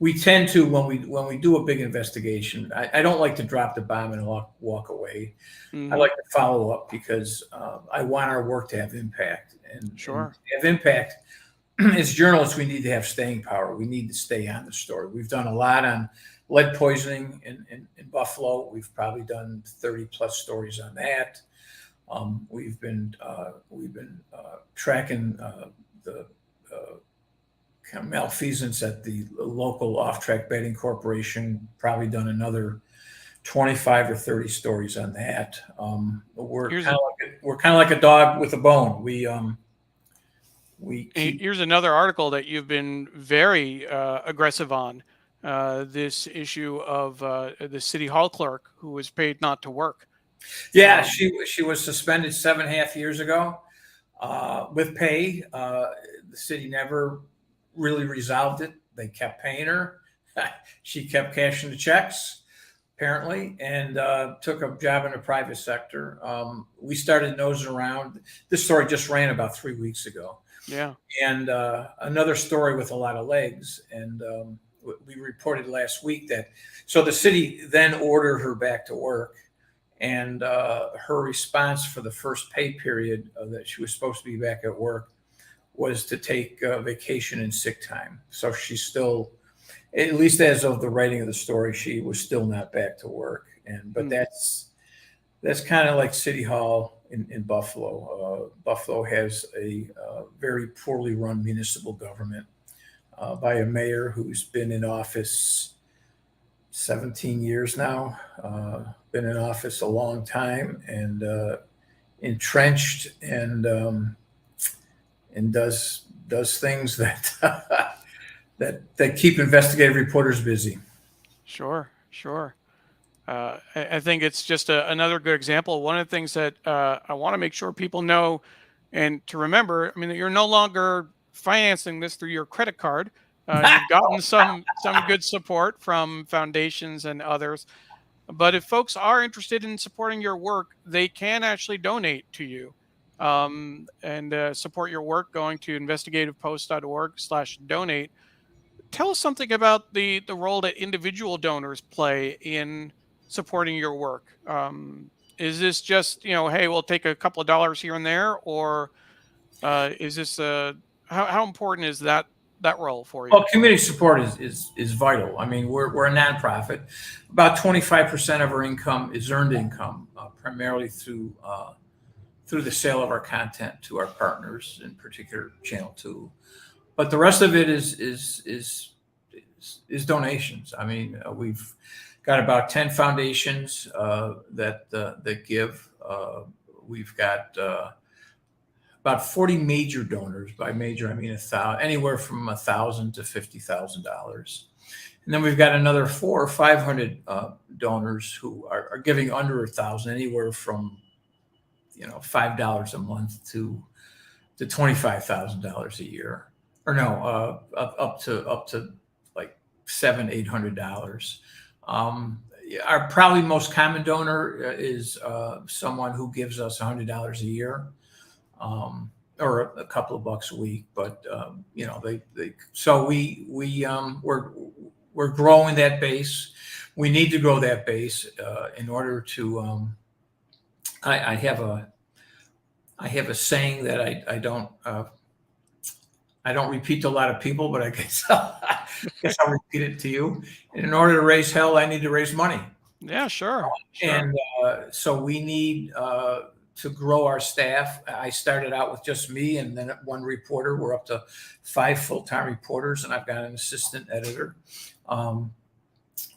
we tend to, when we do a big investigation, I don't like to drop the bomb and walk away. I Hmm. like to follow up because I want our work to have impact, and Sure. to have impact. As journalists, we need to have staying power. We need to stay on the story. We've done a lot on lead poisoning in Buffalo. We've probably done 30 plus stories on that. We've been tracking the kind of malfeasance at the local off-track betting corporation. Probably done another 25 or 30 stories on that. We're Here's kind a of like a dog with a bone. We keep. Here's another article that you've been very aggressive on. This issue of the city hall clerk who was paid not to work. Yeah, Um, she was suspended 7.5 years ago with pay. The city never really resolved it. They kept paying her. She kept cashing the checks, apparently, and took a job in the private sector. We started nosing around. This story just ran about 3 weeks ago. yeah. And another story with a lot of legs. And we reported last week that so the city then ordered her back to work. And her response for the first pay period that she was supposed to be back at work was to take vacation and sick time. So she's still, at least as of the writing of the story, she was still not back to work. But Mm. that's kind of like City Hall in Buffalo. Buffalo has a very poorly run municipal government by a mayor who's been in office 17 years now, been in office a long time, and entrenched, and does things that that keep investigative reporters busy. Sure. Sure. I think it's just another good example. One of the things that I want to make sure people know and to remember, I mean, that you're no longer financing this through your credit card. You've gotten some good support from foundations and others. But if folks are interested in supporting your work, they can actually donate to you and support your work going to investigativepost.org/donate. Tell us something about the role that individual donors play in supporting your work. Is this just, hey, we'll take a couple of dollars here and there, or is this how important is that role for you? Well, community support is vital. I mean, we're a nonprofit. About 25% of our income is earned income, primarily through the sale of our content to our partners, in particular Channel 2. But the rest of it is donations. I mean, we've got about 10 foundations that give. We've got about 40 major donors. By major, I mean anywhere from $1,000 to $50,000. And then we've got another 400 or 500 donors who are giving under $1,000, anywhere from $5 a month to $25,000 a year, or no, up to like $700-800. Our probably most common donor is someone who gives us $100 a year, or a couple of bucks a week. But so we're growing that base. We need to grow that base in order to. I have a saying that I don't repeat to a lot of people, but I guess I'll repeat it to you. And in order to raise hell, I need to raise money. Yeah, sure. And so we need to grow our staff. I started out with just me and then one reporter. We're up to 5 full-time reporters, and I've got an assistant editor.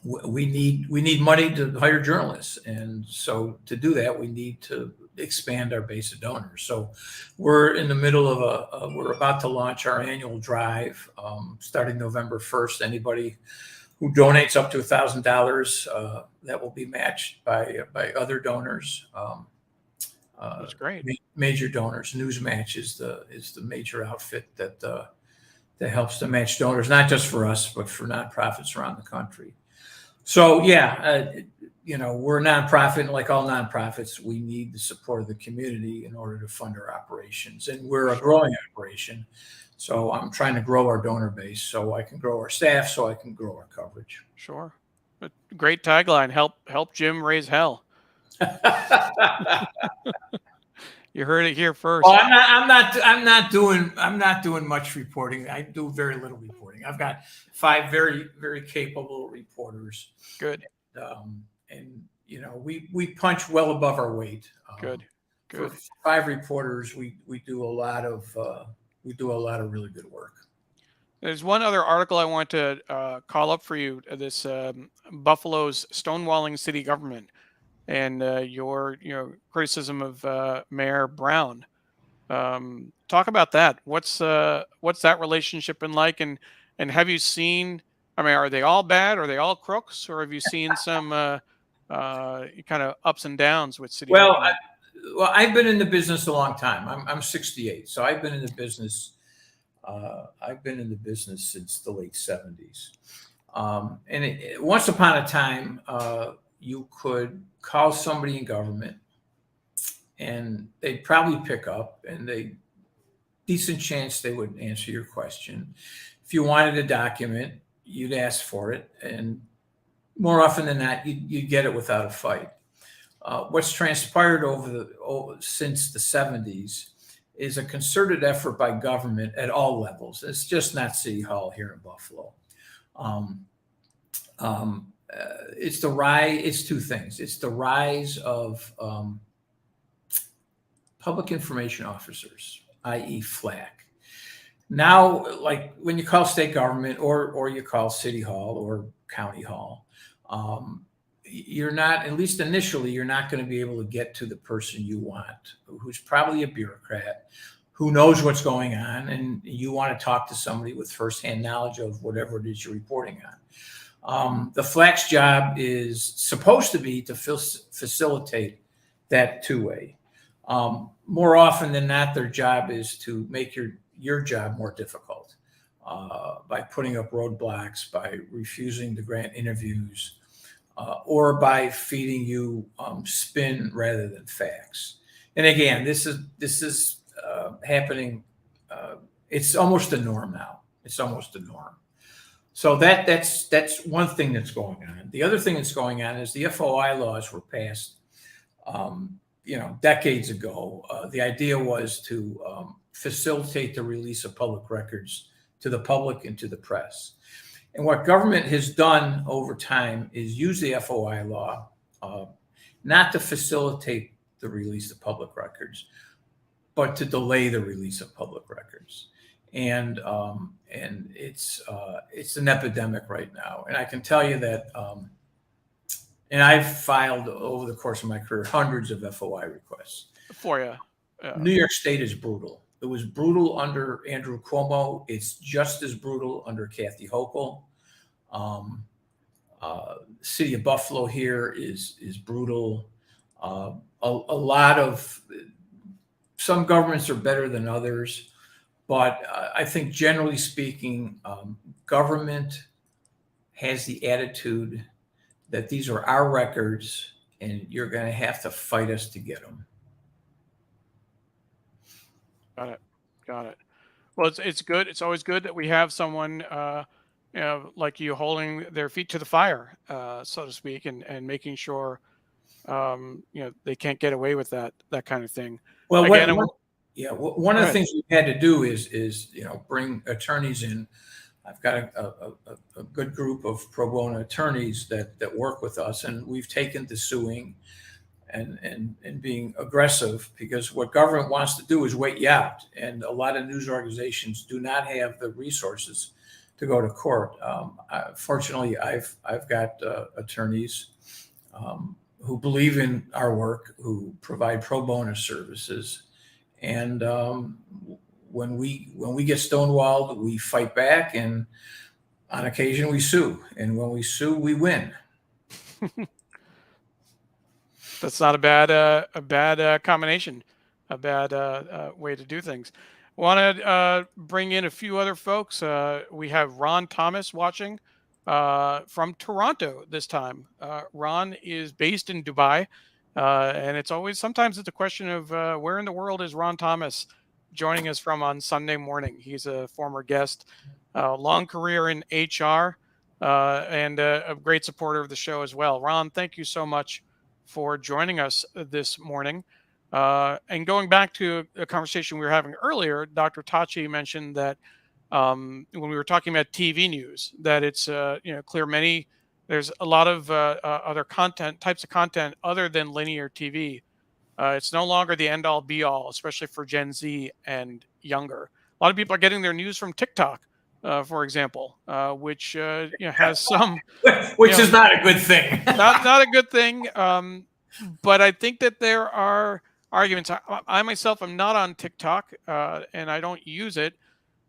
We need money to hire journalists, and so to do that, we need to expand our base of donors. So we're in the middle of we're about to launch our annual drive starting November 1st. Anybody who donates up to $1,000 that will be matched by other donors. That's great. Major donors. Newsmatch is the major outfit that helps to match donors, not just for us, but for nonprofits around the country. So yeah, we're a nonprofit, and like all nonprofits, we need the support of the community in order to fund our operations. And we're a growing operation. So I'm trying to grow our donor base so I can grow our staff, so I can grow our coverage. Sure. But great tagline. Help Jim raise hell. You heard it here first. Well, I'm not doing much reporting. I do very little reporting. I've got 5 very, very capable reporters. Good. And we punch well above our weight. Good. For 5 reporters, we do a lot of really good work. There's one other article I want to call up for you. This Buffalo's stonewalling city government, and your criticism of Mayor Brown. Talk about that. What's that relationship been like, and have you seen? I mean, are they all bad? Are they all crooks, or have you seen some kind of ups and downs with city government? I've been in the business a long time. I'm 68, so I've been in the business. I've been in the business since the late 70s. And once upon a time, you could call somebody in government, and they'd probably pick up, and decent chance they would answer your question. If you wanted a document, you'd ask for it, and more often than not, you'd get it without a fight. What's transpired since the 70s is a concerted effort by government at all levels. It's just not City Hall here in Buffalo. It's the rise. It's 2 things. It's the rise of public information officers, i.e., FLAC. Now, like when you call state government or you call City Hall or County Hall, you're not, at least initially, you're not going to be able to get to the person you want, who's probably a bureaucrat, who knows what's going on, and you want to talk to somebody with firsthand knowledge of whatever it is you're reporting on. The FLAC's job is supposed to be to facilitate that 2-way. More often than not, their job is to make your job more difficult by putting up roadblocks, by refusing to grant interviews, or by feeding you spin rather than facts. And again, this is happening. It's almost a norm now. It's almost a norm. So that's one thing that's going on. The other thing that's going on is the FOI laws were passed, decades ago. The idea was to facilitate the release of public records to the public and to the press. And what government has done over time is use the FOI law not to facilitate the release of public records, but to delay the release of public records. And it's an epidemic right now. And I can tell you that, and I've filed over the course of my career hundreds of FOI requests. For you. New York State is brutal. It was brutal under Andrew Cuomo. It's just as brutal under Kathy Hochul. City of Buffalo here is brutal. A lot of some governments are better than others, but I think generally speaking, government has the attitude that these are our records and you're going to have to fight us to get them. Got it. Well, it's good. It's always good that we have someone like you holding their feet to the fire, so to speak, and making sure they can't get away with that kind of thing. Well, one of the things we've had to do is bring attorneys in. I've got a good group of pro bono attorneys that work with us, and we've taken to suing and being aggressive, because what government wants to do is wait you out, and a lot of news organizations do not have the resources to go to court. Fortunately, I've got attorneys who believe in our work, who provide pro bono services, and when we get stonewalled, we fight back, and on occasion we sue, and when we sue, we win. That's not a bad combination, a bad way to do things. Want to bring in a few other folks. We have Ron Thomas watching. from Toronto this time. Ron is based in Dubai, and sometimes it's a question of where in the world is Ron Thomas joining us from on Sunday morning. He's a former guest, long career in HR, and a great supporter of the show as well. Ron, thank you so much for joining us this morning. And going back to a conversation we were having earlier, Dr. Tachi mentioned that when we were talking about TV news, that it's clear there's a lot of other types of content other than linear TV. It's no longer the end all be all, especially for Gen Z and younger. A lot of people are getting their news from TikTok, for example, which has some, you which know, is not a good thing. not a good thing. But I think that there are arguments. I myself am not on TikTok, and I don't use it.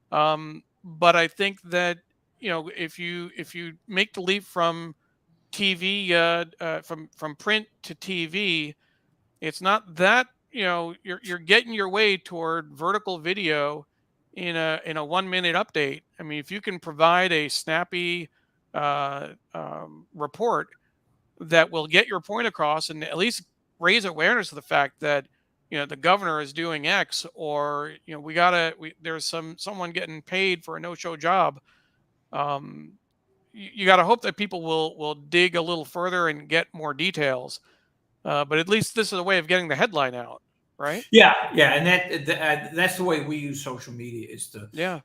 But I think that if you make the leap from TV, from print to TV, it's not that you're getting your way toward vertical video in a 1 minute update. I mean, if you can provide a snappy report that will get your point across and at least raise awareness of the fact that the governor is doing X, or there's someone getting paid for a no-show job. um you got to hope that people will dig a little further and get more details, but at least this is a way of getting the headline out, right? Yeah, yeah, and that's the way we use social media, is to Yeah.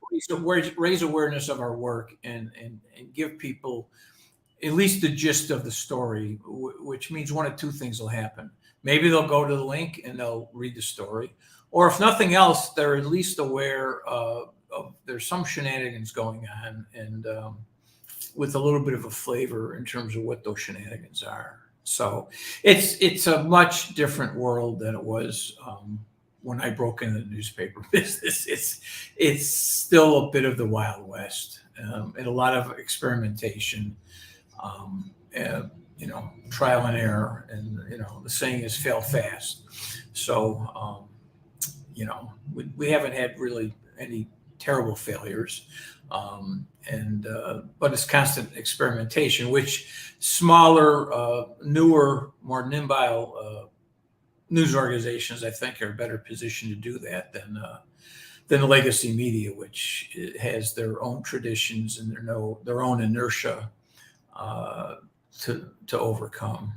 raise awareness of our work, and give people at least the gist of the story, which means one of two things will happen. Maybe they'll go to the link and they'll read the story, or if nothing else, they're at least aware of there's some shenanigans going on, and with a little bit of a flavor in terms of what those shenanigans are. So it's a much different world than it was when I broke into the newspaper business. It's still a bit of the Wild West, and a lot of experimentation. And, trial and error, and the saying is fail fast. So we haven't had really any terrible failures, but it's constant experimentation, which smaller, newer, more nimble news organizations, I think, are better positioned to do that than the legacy media, which has their own traditions and their own inertia to overcome.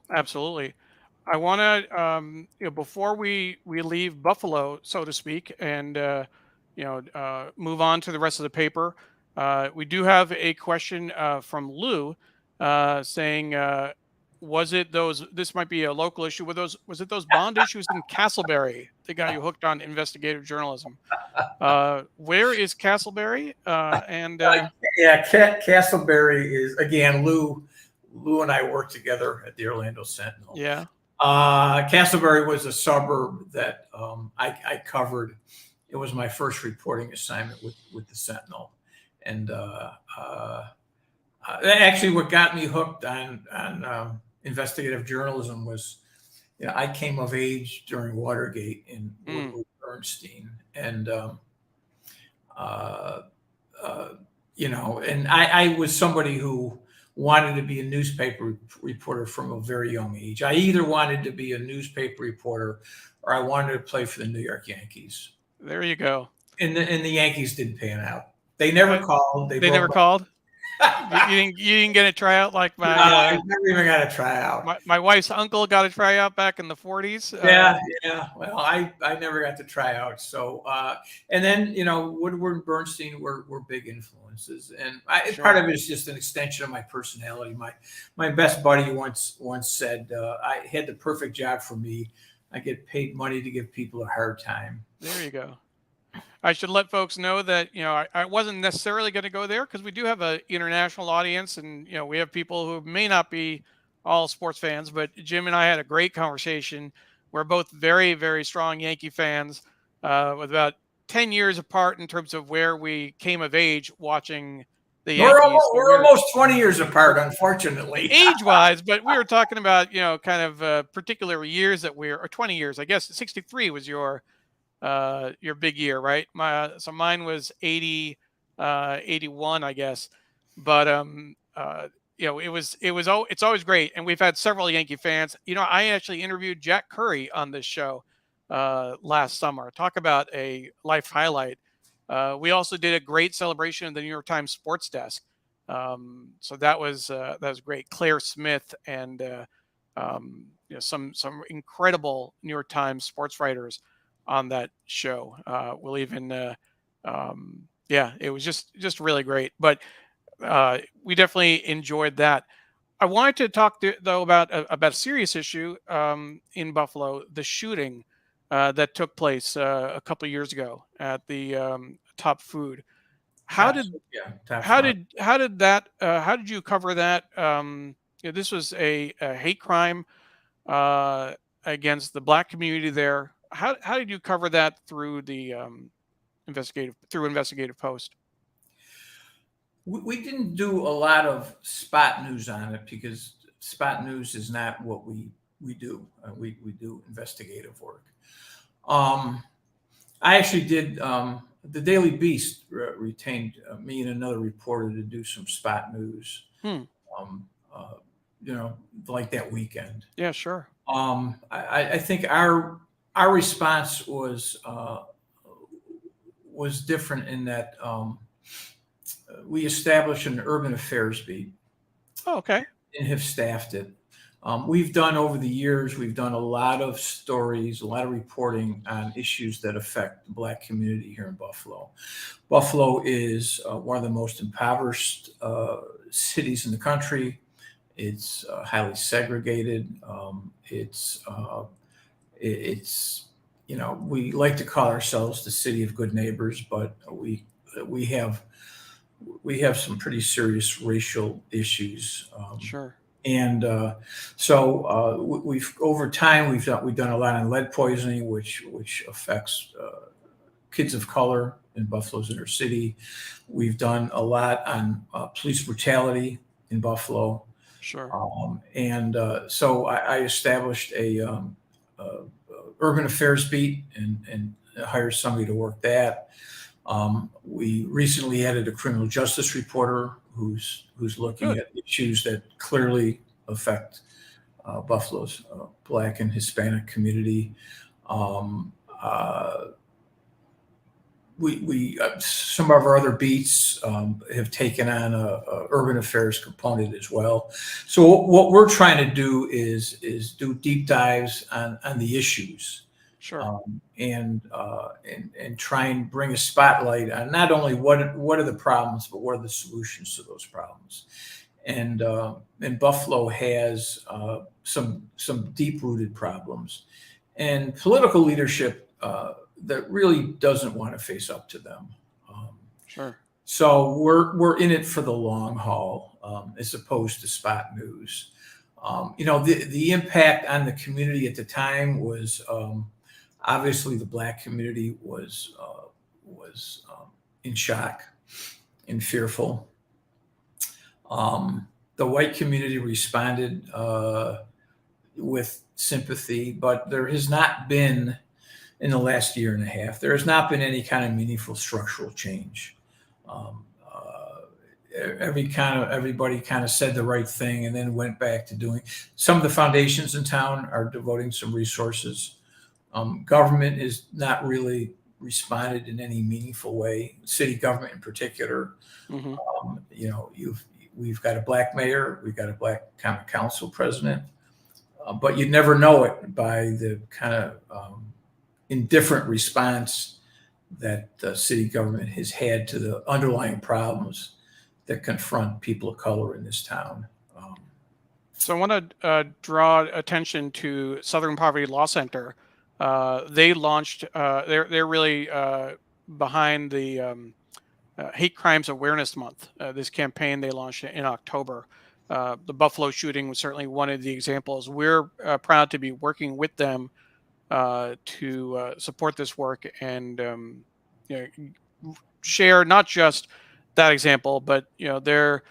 Absolutely. I want to, before we leave Buffalo, so to speak, and move on to the rest of the paper, we do have a question from Lou, saying, was it those? This might be a local issue. Was it those bond issues in Castleberry that got you hooked on investigative journalism? Where is Castleberry? Yeah, Castleberry is, again, Lou and I worked together at the Orlando Sentinel. Yeah. Castleberry was a suburb that I covered. It was my first reporting assignment with the Sentinel, and actually, what got me hooked on investigative journalism was, I came of age during Watergate in Woodward Bernstein, and and I was somebody who wanted to be a newspaper reporter from a very young age. I either wanted to be a newspaper reporter or I wanted to play for the New York Yankees. There you go. And the Yankees didn't pan out. They never called. They never called. You didn't get a tryout like my. I never even got a tryout. My wife's uncle got a tryout back in the 40s. Yeah. Well, I never got to try out. So, and then Woodward and Bernstein were big influences, and part of it is just an extension of my personality. My best buddy once said, I had the perfect job for me. I get paid money to give people a hard time. There you go. I should let folks know that, I wasn't necessarily going to go there because we do have an international audience, and, we have people who may not be all sports fans, but Jim and I had a great conversation. We're both very, very strong Yankee fans, with about 10 years apart in terms of where we came of age watching the Yankees. We're almost 20 years apart, unfortunately. Age-wise, but we were talking about, kind of particular years or 20 years. I guess 63 was your big year, right? So mine was 80, '81, I guess. But it's always great, and we've had several Yankee fans. I actually interviewed Jack Curry on this show last summer. Talk about a life highlight. We also did a great celebration of the New York Times Sports Desk. So that was great. Claire Smith and some incredible New York Times sports writers on that show. We'll even yeah, it was just really great. But we definitely enjoyed that. I wanted to talk though about a serious issue in Buffalo, the shooting that took place a couple of years ago at the Top Food. How did Yeah, Taft Mark. how did you cover that? This was a hate crime uh, against the black community there. How did you cover that through the investigative post? We didn't do a lot of spot news on it because spot news is not what we do. We do investigative work. Um, I actually did. The Daily Beast retained me and another reporter to do some spot news. Hmm. Um, uh, like that weekend. Yeah, sure. I think our response was different in that we established an urban affairs beat Oh, okay. and have staffed it. We've done over the years, we've done a lot of stories, a lot of reporting on issues that affect the Black community here in Buffalo. Buffalo is one of the most impoverished cities in the country. It's highly segregated. It's we like to call ourselves the city of good neighbors, but we have some pretty serious racial issues. Sure. And so we've over time we've done a lot on lead poisoning, which affects kids of color in Buffalo's inner city. We've done a lot on police brutality in Buffalo, Sure. and so I established a urban affairs beat and hired somebody to work that. We recently added a criminal justice reporter who's looking Good. at issues that clearly affect Buffalo's Black and Hispanic community. Um, uh, we some of our other beats have taken on a urban affairs component as well. So what we're trying to do is do deep dives on the issues Sure. and try and bring a spotlight on not only what are the problems, but what are the solutions to those problems. And Buffalo has some deep rooted problems, and political leadership that really doesn't want to face up to them. Um, Sure. so we're in it for the long haul, as opposed to spot news. The impact on the community at the time was. Obviously, the Black community was in shock and fearful. The white community responded with sympathy, but there has not been in the last year and a half. There has not been any kind of meaningful structural change. Um, everybody kind of said the right thing and then went back to doing. Some of the foundations in town are devoting some resources. Government is not really responded in any meaningful way. City government, in particular, Hmm. we've got a Black mayor, we've got a Black common council president, but you never know it by the kind of indifferent response that the city government has had to the underlying problems that confront people of color in this town. So I want to draw attention to Southern Poverty Law Center. They launched. They're really behind the Hate Crimes Awareness Month. This campaign they launched in October. The Buffalo shooting was certainly one of the examples. We're proud to be working with them to support this work and share not just that example, but they're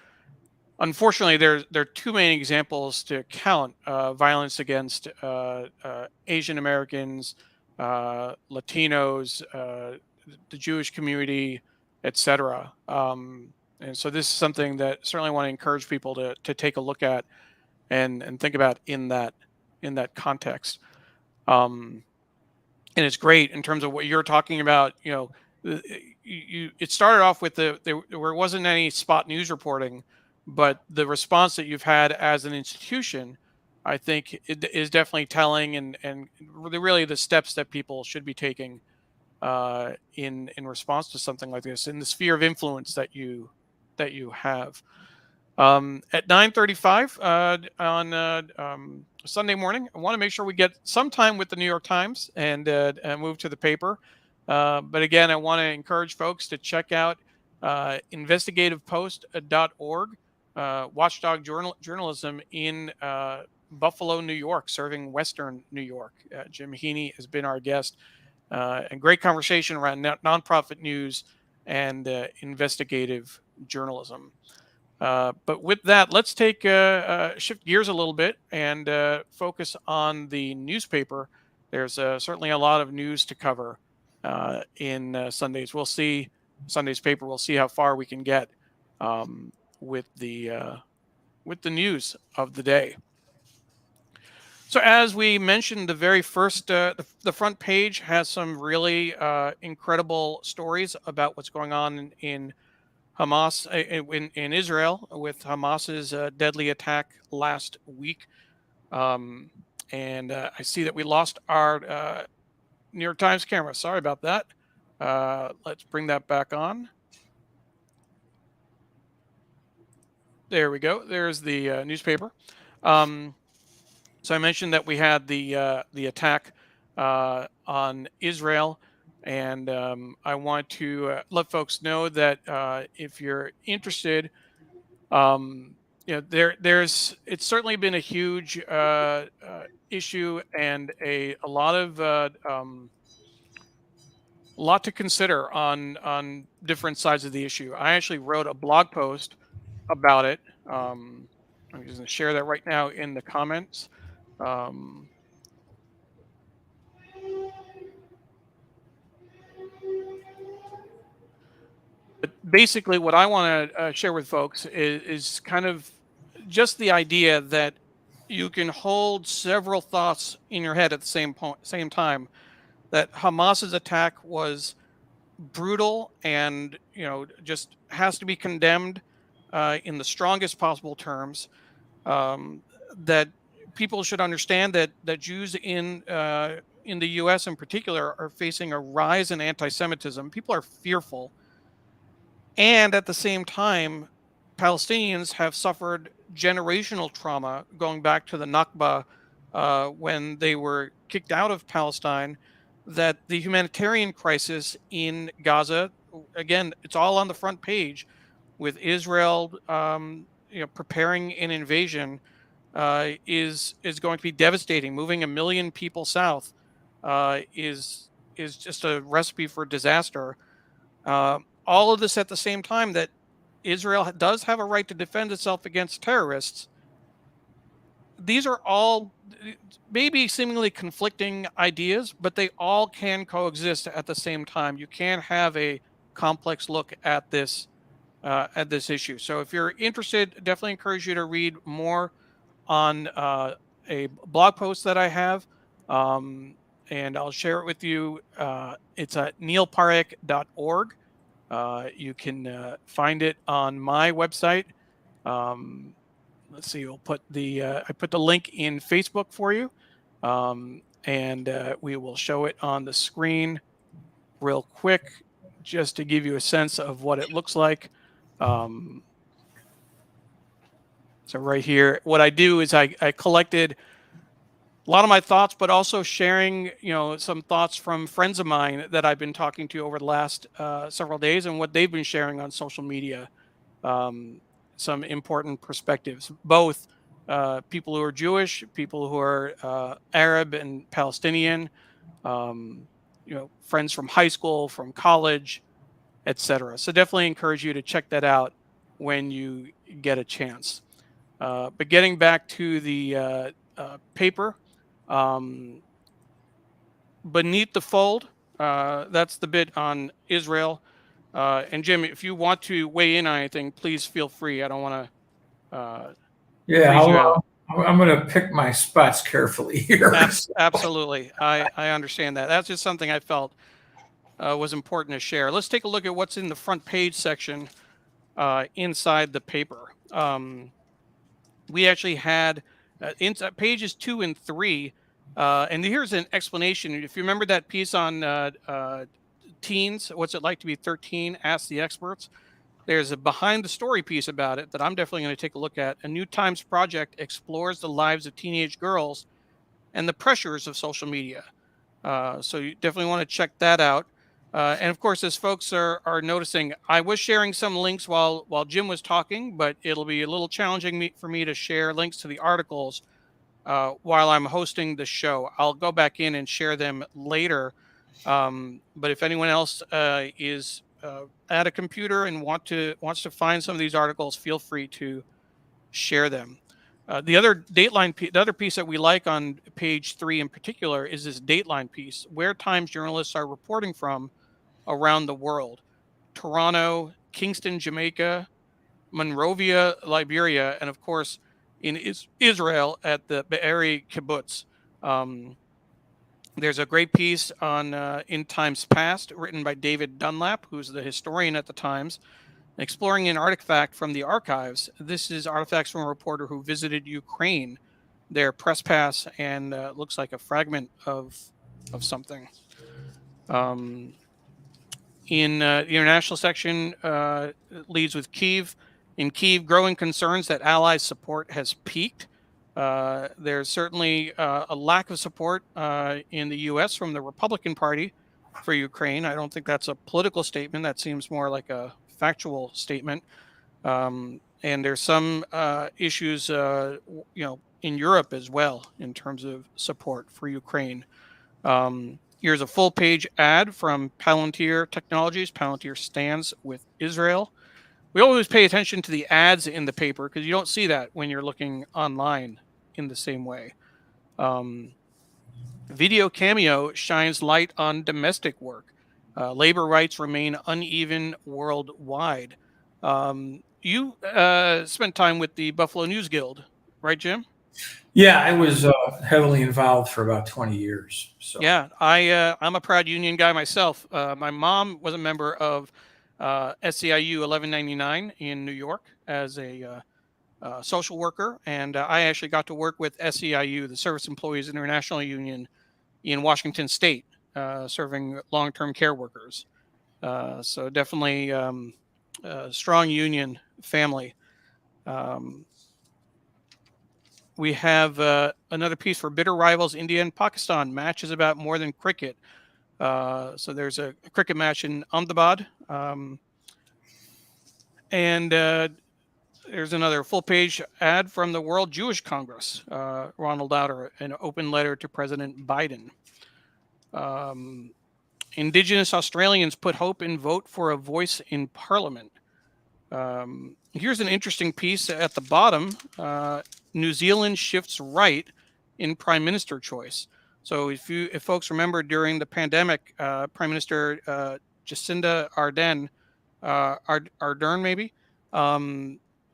unfortunately there are too many examples to count. Violence against Asian Americans, Latinos, the Jewish community, etc. And so this is something that certainly want to encourage people to take a look at and think about in that context. Um, and it's great in terms of what you're talking about. It started off with there wasn't any spot news reporting, but the response that you've had as an institution, I think, it is definitely telling, and really the steps that people should be taking in response to something like this in the sphere of influence that you have. At 9:35 on Sunday morning, I want to make sure we get some time with the New York Times and move to the paper. But again, I want to encourage folks to check out investigativepost.org, watchdog journalism in Buffalo, New York, serving Western New York. Jim Heaney has been our guest, and great conversation around nonprofit news and investigative journalism. But with that, let's take shift gears a little bit and focus on the newspaper. There's certainly a lot of news to cover in Sunday's paper. We'll see how far we can get um, with the news of the day. So as we mentioned, the very first, the front page has some really incredible stories about what's going on in Hamas in Israel with Hamas's deadly attack last week. Um, and I see that we lost our New York Times camera. Sorry about that. Let's bring that back on. There we go. There's the newspaper. So I mentioned that we had the attack on Israel, and I want to let folks know that if you're interested, it's certainly been a huge issue and a lot to consider on different sides of the issue. I actually wrote a blog post about it. I'm just going to share that right now in the comments. Um, but basically, what I want to share with folks is kind of just the idea that you can hold several thoughts in your head at the same time. That Hamas's attack was brutal and just has to be condemned in the strongest possible terms. Um, that people should understand that Jews in the U.S. in particular are facing a rise in anti-Semitism. People are fearful, and at the same time, Palestinians have suffered generational trauma going back to the Nakba when they were kicked out of Palestine. That the humanitarian crisis in Gaza, again, it's all on the front page with Israel, preparing an invasion, is going to be devastating. Moving 1 million people south is just a recipe for disaster. All of this at the same time that Israel does have a right to defend itself against terrorists. These are all maybe seemingly conflicting ideas, but they all can coexist at the same time. You can have a complex look at this issue. So if you're interested, definitely encourage you to read more on a blog post that I have, and I'll share it with you. It's at neilparekh.org. You can find it on my website. Let's see. We'll put I put the link in Facebook for you, and we will show it on the screen real quick, just to give you a sense of what it looks like. So right here, what I do is I collected a lot of my thoughts, but also sharing, some thoughts from friends of mine that I've been talking to over the last several days and what they've been sharing on social media. Some important perspectives, both people who are Jewish, people who are Arab and Palestinian, friends from high school, from college, etc. So definitely encourage you to check that out when you get a chance. But getting back to the paper, beneath the fold, that's the bit on Israel. And Jim, if you want to weigh in on anything, please feel free. I don't want to Yeah, freeze you out. I'm going to pick my spots carefully here. Absolutely. I understand that. That's just something I felt was important to share. Let's take a look at what's in the front page section inside the paper. We actually had inside pages 2 and 3. And here's an explanation. If you remember that piece on teens, what's it like to be 13? Ask the experts. There's a behind the story piece about it that I'm definitely going to take a look at. A New Times project explores the lives of teenage girls and the pressures of social media. So you definitely want to check that out. And of course, as folks are noticing, I was sharing some links while Jim was talking, but it'll be a little challenging for me to share links to the articles while I'm hosting the show. I'll go back in and share them later. But if anyone else is at a computer and wants to find some of these articles, feel free to share them. The other the other piece that we like on page 3 in particular is this Dateline piece, where Times journalists are reporting from around the world: Toronto, Kingston, Jamaica, Monrovia, Liberia, and of course in Israel at the Be'eri kibbutz. There's a great piece on in Times Past written by David Dunlap, who's the historian at the Times, exploring an artifact from the archives. This is artifacts from a reporter who visited Ukraine, their press pass, and looks like a fragment of something. In the international section, leads with Kyiv. In Kyiv, growing concerns that allies' support has peaked. There's certainly a lack of support in the U.S. from the Republican Party for Ukraine. I don't think that's a political statement. That seems more like a factual statement. And there's some issues, in Europe as well in terms of support for Ukraine. Here's a full page ad from Palantir Technologies. Palantir stands with Israel. We always pay attention to the ads in the paper because you don't see that when you're looking online in the same way. Video Cameo shines light on domestic work. Labor rights remain uneven worldwide. You spent time with the Buffalo News Guild, right, Jim? Yeah, I was heavily involved for about 20 years. So Yeah, I'm a proud union guy myself. My mom was a member of SEIU 1199 in New York as a social worker, and I actually got to work with SEIU, the Service Employees International Union, in Washington State, serving long-term care workers. So definitely a strong union family. We have another piece for bitter rivals. India and Pakistan matches about more than cricket. So there's a cricket match in Ahmedabad. And there's another full page ad from the World Jewish Congress, Ronald Lauder, an open letter to President Biden. Indigenous Australians put hope in vote for a voice in Parliament. Here's an interesting piece at the bottom. New Zealand shifts right in prime minister choice. So if folks remember, during the pandemic, Prime Minister Jacinda Ardern maybe,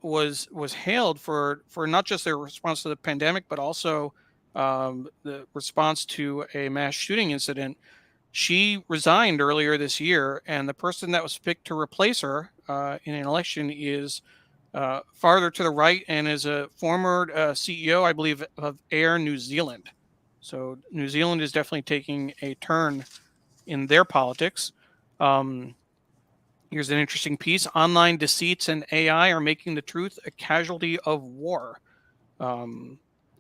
was hailed for not just their response to the pandemic, but also the response to a mass shooting incident. She resigned earlier this year, and the person that was picked to replace her in an election is farther to the right and is a former CEO, I believe, of Air New Zealand. So New Zealand is definitely taking a turn in their politics. Here's an interesting piece. Online deceits and AI are making the truth a casualty of war. And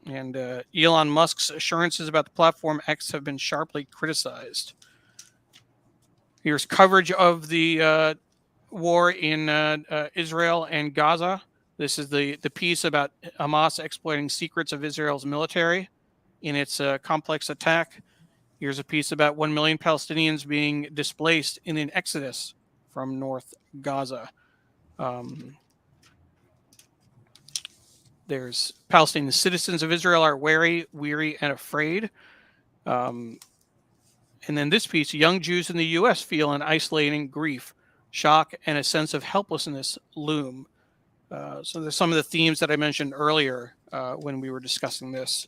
Elon Musk's assurances about the platform X have been sharply criticized. Here's coverage of the war in Israel and Gaza. This is the piece about Hamas exploiting secrets of Israel's military in its complex attack. Here's a piece about 1 million Palestinians being displaced in an exodus from North Gaza. There's Palestinian citizens of Israel are wary, weary, and afraid. And then this piece, young Jews in the U.S. feel an isolating grief. shock, and a sense of helplessness loom. So there's some of the themes that I mentioned earlier when we were discussing this.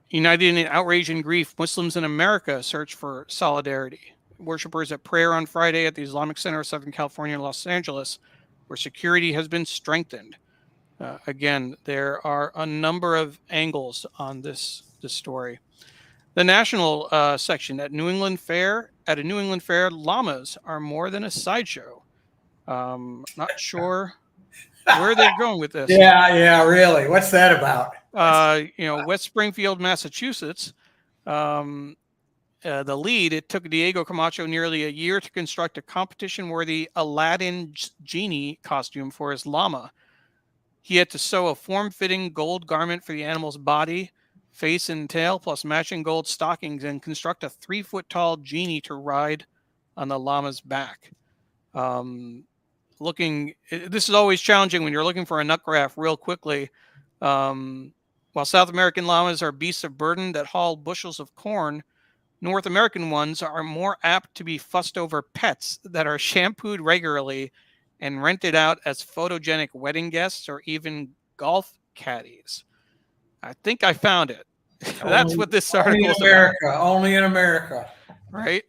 United in outrage and grief, Muslims in America search for solidarity. Worshippers at prayer on Friday at the Islamic Center of Southern California and Los Angeles, where security has been strengthened. Again, there are a number of angles on this story. The national section at New England Fair. At a New England Fair, llamas are more than a sideshow. Not sure where they're going with this. Yeah, really. What's that about? West Springfield, Massachusetts. The lead, it took Diego Camacho nearly a year to construct a competition-worthy Aladdin genie costume for his llama. He had to sew a form-fitting gold garment for the animal's body, face, and tail, plus matching gold stockings, and construct a 3-foot-tall genie to ride on the llama's back. This is always challenging when you're looking for a nut graph real quickly. While South American llamas are beasts of burden that haul bushels of corn, North American ones are more apt to be fussed over pets that are shampooed regularly and rented out as photogenic wedding guests or even golf caddies. I think I found it. That's what this article is about. Only in America. Right?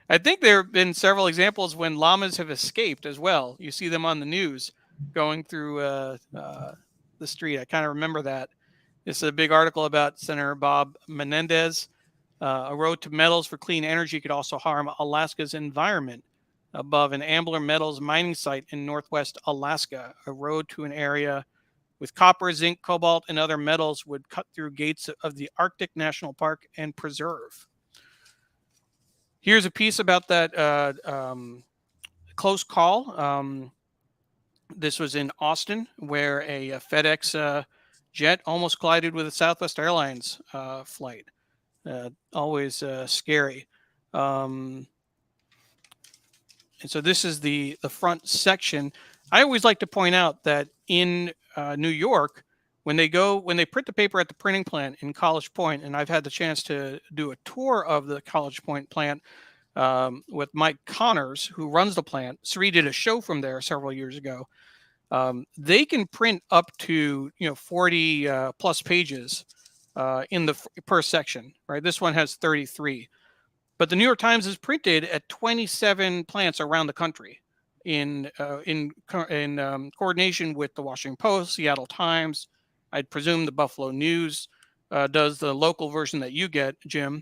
I think there have been several examples when llamas have escaped as well. You see them on the news going through the street. I kind of remember that. This is a big article about Senator Bob Menendez. A road to metals for clean energy could also harm Alaska's environment. Above an Ambler Metals mining site in northwest Alaska, a road to an area with copper, zinc, cobalt, and other metals would cut through gates of the Arctic National Park and Preserve. Here's a piece about that close call. This was in Austin, where a FedEx jet almost collided with a Southwest Airlines flight. Always scary. And so this is the front section. I always like to point out that in New York, when they print the paper at the printing plant in College Point, and I've had the chance to do a tour of the College Point plant with Mike Connors, who runs the plant. Sri did a show from there several years ago. They can print up to 40 plus pages in the per section. Right, this one has 33. But the New York Times is printed at 27 plants around the country in coordination with the Washington Post, Seattle Times. I'd presume the Buffalo News does the local version that you get, Jim.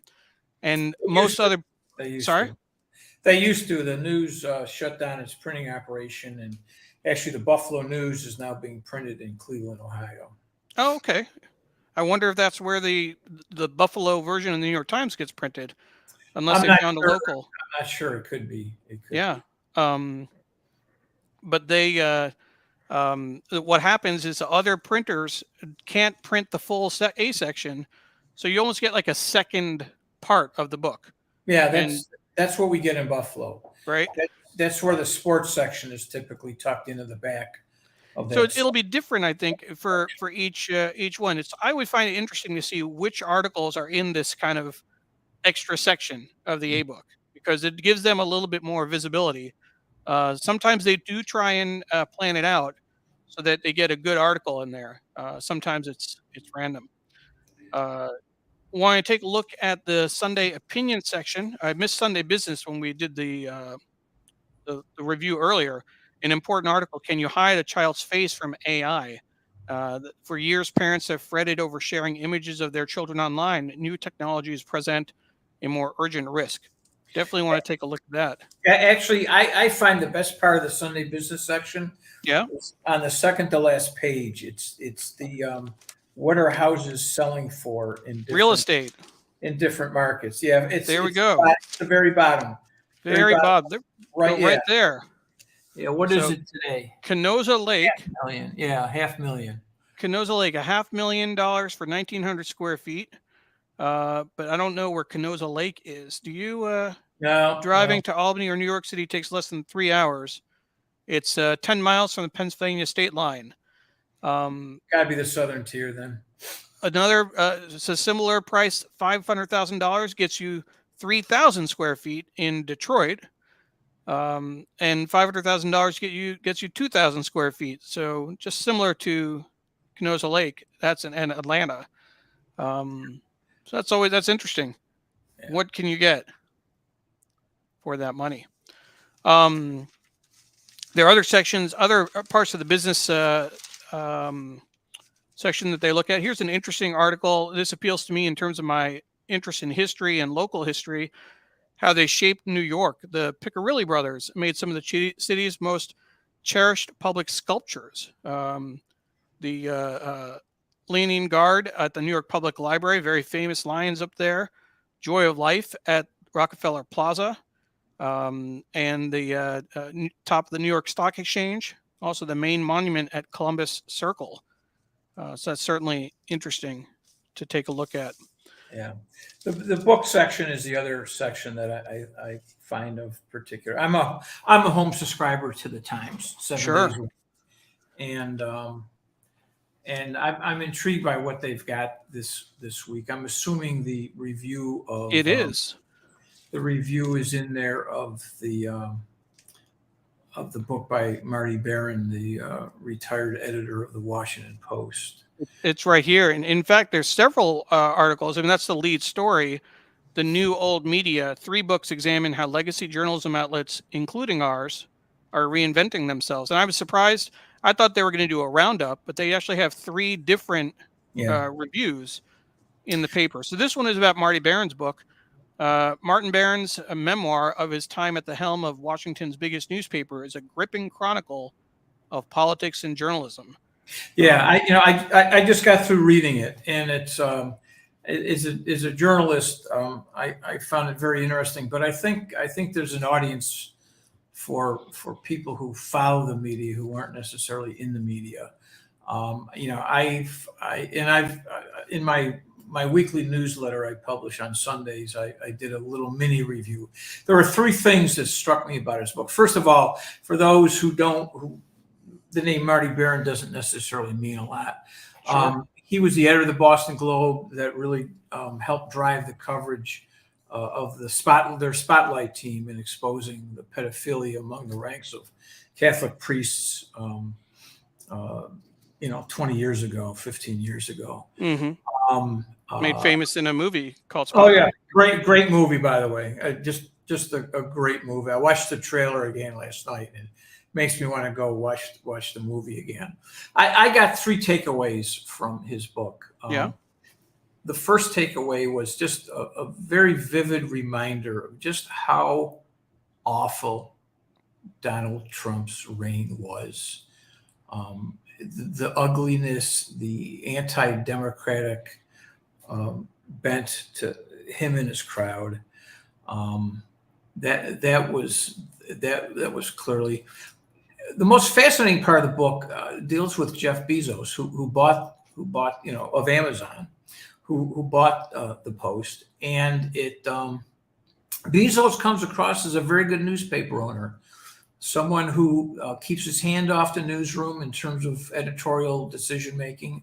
And most other... They used to. The News shut down its printing operation, and actually the Buffalo News is now being printed in Cleveland, Ohio. Oh, okay. I wonder if that's where the Buffalo version of the New York Times gets printed. Unless they found a local. I'm not sure. It could be. Yeah. But they, what happens is other printers can't print the full A section. So you almost get like a second part of the book. Yeah, that's what we get in Buffalo. Right. That's where the sports section is typically tucked into the back of that. So it'll be different, I think, for each one. I would find it interesting to see which articles are in this kind of extra section of the A-book, because it gives them a little bit more visibility. Sometimes they do try and plan it out so that they get a good article in there. Sometimes it's random. Want to take a look at the Sunday opinion section? I missed Sunday business when we did the review earlier. An important article: can you hide a child's face from AI? For years, parents have fretted over sharing images of their children online. New technologies present a more urgent risk. Definitely want to take a look at that. Actually, I find the best part of the Sunday business section. Yeah. On the second to last page, it's the what are houses selling for in real estate in different markets. Yeah, we go. It's the very bottom. Very bottom. Right there. Yeah. What is it today? Canosa Lake. $500,000. Yeah, $500,000. Canosa Lake, $500,000 for 1,900 square feet. But I don't know where Canosa Lake is. Do you? No. Driving to Albany or New York City takes less than 3 hours. It's 10 miles from the Pennsylvania state line. Gotta be the southern tier then. Another, it's a similar price, $500,000 gets you 3,000 square feet in Detroit. And $500,000 gets you 2,000 square feet. So just similar to Kenosha Lake, that's in Atlanta. So that's interesting. Yeah. What can you get for that money? Um, there are other parts of the business section that they look at. Here's an interesting article. This appeals to me in terms of my interest in history and local history, how they shaped New York. The Piccirilli brothers made some of the city's most cherished public sculptures. The Leaning Guard at the New York Public Library, very famous lions up there. Joy of Life at Rockefeller Plaza, and the top of the New York Stock Exchange. Also, the main monument at Columbus Circle. So that's certainly interesting to take a look at. Yeah. The book section is the other section that I find of particular. I'm a home subscriber to the Times 7 days a week. And I'm intrigued by what they've got this week. I'm assuming the review of It is. The review is in there of the book by Marty Baron, the retired editor of the Washington Post. It's right here. And in fact, there's several articles. I mean, that's the lead story. The New Old Media, 3 books examine how legacy journalism outlets, including ours, are reinventing themselves. And I was surprised. I thought they were going to do a roundup, but they actually have 3 different reviews in the paper. So this one is about Marty Baron's book. Martin Baron's memoir of his time at the helm of Washington's biggest newspaper is a gripping chronicle of politics and journalism. Yeah, I just got through reading it, and it's as a journalist, I found it very interesting. But I think there's an audience for people who follow the media who aren't necessarily in the media. I've in my weekly newsletter I publish on Sundays, I did a little mini review. There were 3 things that struck me about his book. First of all, for those who the name Marty Baron doesn't necessarily mean a lot. Sure. He was the editor of the Boston Globe that really helped drive the coverage of their spotlight team in exposing the pedophilia among the ranks of Catholic priests, 20 years ago, 15 years ago. Mm-hmm. Made famous in a movie called Spotlight. Oh yeah, great movie, by the way. Just a great movie. I watched the trailer again last night, and makes me want to go watch the movie again. I got 3 takeaways from his book. The first takeaway was just a very vivid reminder of just how awful Donald Trump's reign was. The ugliness, the anti-democratic bent to him and his crowd. That was clearly the most fascinating part of the book. Deals with Jeff Bezos, who bought of Amazon, who bought the Post, and Bezos comes across as a very good newspaper owner, someone who keeps his hand off the newsroom in terms of editorial decision making,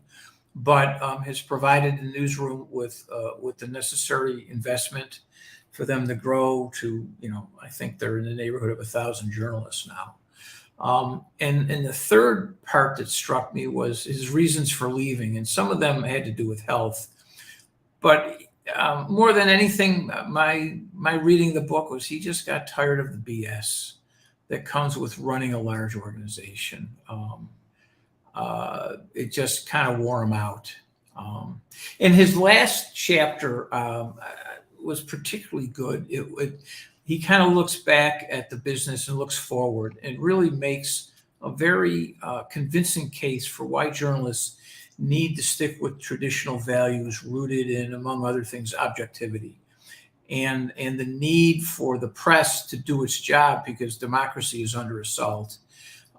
but has provided the newsroom with the necessary investment for them to grow to, I think they're in the neighborhood of 1,000 journalists now. And the third part that struck me was his reasons for leaving, and some of them had to do with health. But more than anything, my reading the book was he just got tired of the BS that comes with running a large organization. It just kind of wore him out. And his last chapter was particularly good. He kind of looks back at the business and looks forward and really makes a very convincing case for why journalists need to stick with traditional values rooted in, among other things, objectivity, and the need for the press to do its job because democracy is under assault.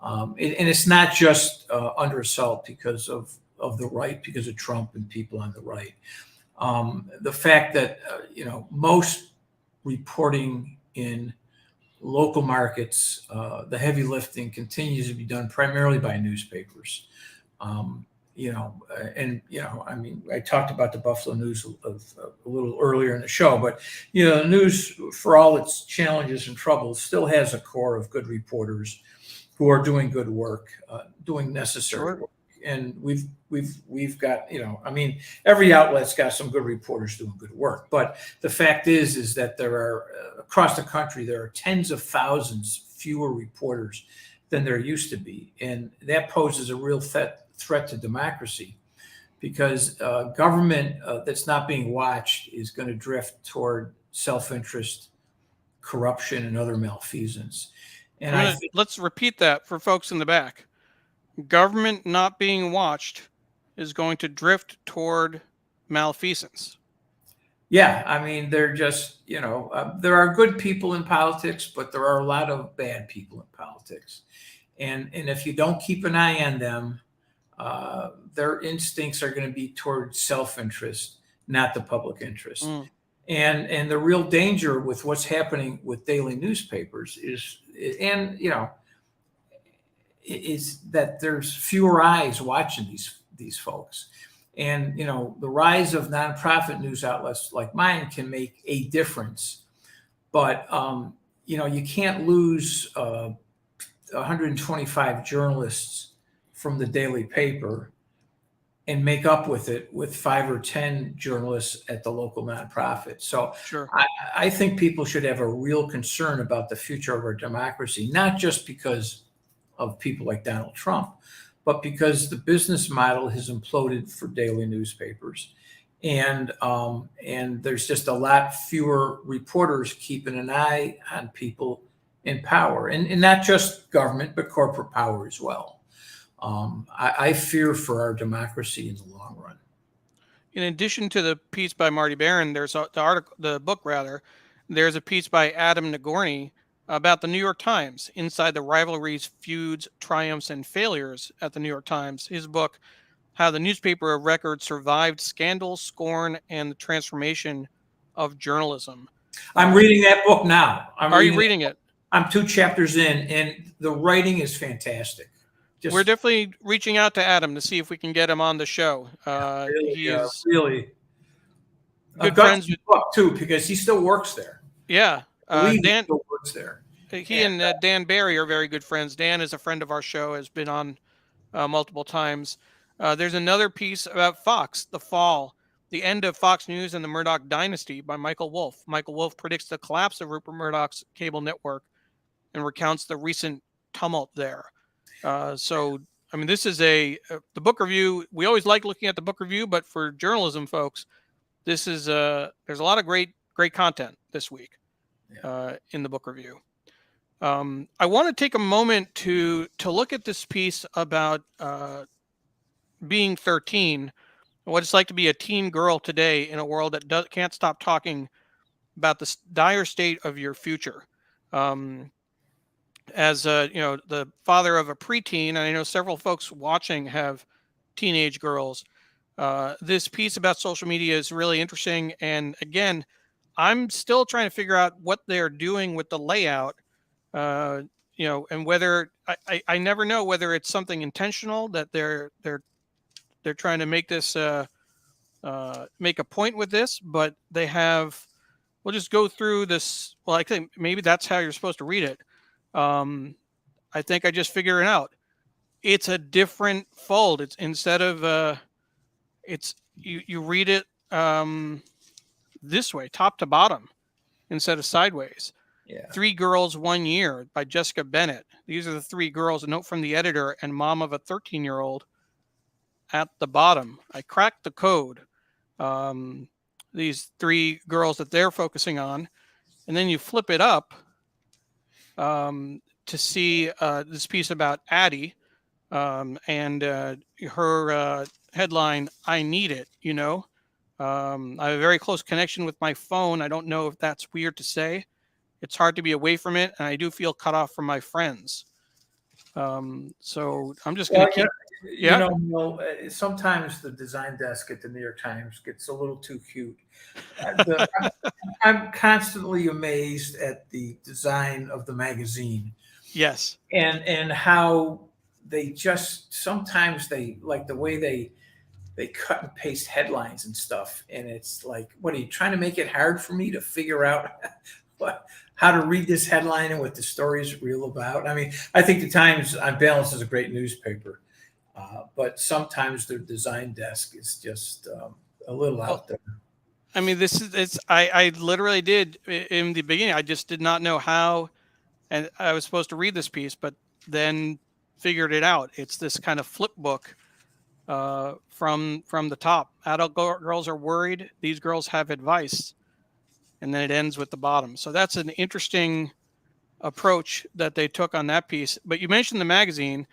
And it's not just under assault because of the right, because of Trump and people on the right. The fact that most reporting in local markets, the heavy lifting continues to be done primarily by newspapers. I mean, I talked about the Buffalo News a little earlier in the show, but the news, for all its challenges and troubles, still has a core of good reporters who are doing good work, doing necessary work. And we've got, I mean, every outlet's got some good reporters doing good work. But the fact is that there are across the country, there are tens of thousands fewer reporters than there used to be, and that poses a real threat to democracy, because government that's not being watched is going to drift toward self-interest, corruption, and other malfeasance. And let's repeat that for folks in the back. Government not being watched is going to drift toward malfeasance. Yeah, I mean, they're just, there are good people in politics, but there are a lot of bad people in politics. And if you don't keep an eye on them, their instincts are going to be toward self-interest, not the public interest. And the real danger with what's happening with daily newspapers is that there's fewer eyes watching these folks. And the rise of nonprofit news outlets like mine can make a difference, but you can't lose 125 journalists from the daily paper and make up with it with 5 or 10 journalists at the local nonprofit. So sure. I think people should have a real concern about the future of our democracy, not just because of people like Donald Trump, but because the business model has imploded for daily newspapers. And there's just a lot fewer reporters keeping an eye on people in power, and not just government, but corporate power as well. I fear for our democracy in the long run. In addition to the piece by Marty Barron, there's the book, there's a piece by Adam Nagorny about the New York Times, inside the rivalries, feuds, triumphs, and failures at the New York Times. His book, How the Newspaper of Record Survived Scandal, Scorn, and the Transformation of Journalism. I'm reading that book now. Are you reading it? I'm 2 chapters in, and the writing is fantastic. We're definitely reaching out to Adam to see if we can get him on the show. He's really good friends with book too, because he still works there. Yeah, Dan still works there. He and Dan Barry are very good friends. Dan is a friend of our show, has been on multiple times. There's another piece about Fox, The Fall, the End of Fox News and the Murdoch Dynasty by Michael Wolff. Michael Wolff predicts the collapse of Rupert Murdoch's cable network and recounts the recent tumult there. So, I mean, this is the book review. We always like looking at the book review, but for journalism folks, this is there's a lot of great content this week in the book review. I want to take a moment to look at this piece about being 13, what it's like to be a teen girl today in a world that can't stop talking about the dire state of your future. As the father of a preteen, and I know several folks watching have teenage girls, this piece about social media is really interesting. And again, I'm still trying to figure out what they're doing with the layout, and whether I never know whether it's something intentional that they're trying to make this make a point with this, but they have. We'll just go through this. Well, I think maybe that's how you're supposed to read it. I think I just figured it out. It's a different fold. It's instead of you read it this way, top to bottom, instead of sideways. Yeah. 3 Girls, 1 Year by Jessica Bennett. These are the 3 girls. A note from the editor and mom of a 13-year-old at the bottom. I cracked the code. These 3 girls that they're focusing on, and then you flip it up to see this piece about Addie and her headline, I Need It, I have a very close connection with my phone. I don't know if that's weird to say. It's hard to be away from it, and I do feel cut off from my friends. So I'm just going to keep... sometimes the design desk at the New York Times gets a little too cute. I'm constantly amazed at the design of the magazine. Yes. And how they just sometimes they like the way they cut and paste headlines and stuff, and it's like, what are you trying to make it hard for me to figure out how to read this headline and what the story is real about? I mean, I think the Times on balance is a great newspaper, but sometimes their design desk is just a little out there. I mean, I literally did in the beginning. I just did not know how, and I was supposed to read this piece, but then figured it out. It's this kind of flip book from the top. Adult girls are worried. These girls have advice, and then it ends with the bottom. So that's an interesting approach that they took on that piece. But you mentioned the magazine,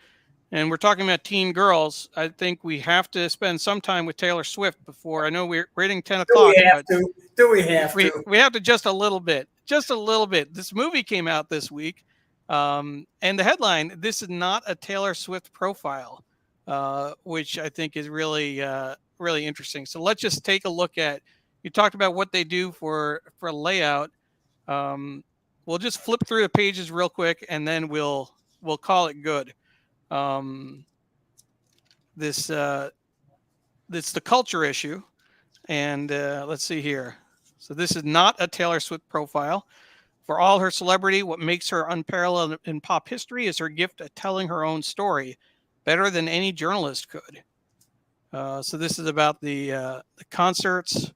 and we're talking about teen girls. I think we have to spend some time with Taylor Swift before. I know we're hitting 10 o'clock. Do we have to? We have to just a little bit. Just a little bit. This movie came out this week. And the headline, "This is not a Taylor Swift profile," which I think is really, really interesting. So let's just take a look at, you talked about what they do for layout. We'll just flip through the pages real quick, and then we'll call it good. This the culture issue, and let's see here. So this is not a Taylor Swift profile. For all her celebrity, what makes her unparalleled in pop history is her gift at telling her own story better than any journalist could. So this is about the concerts,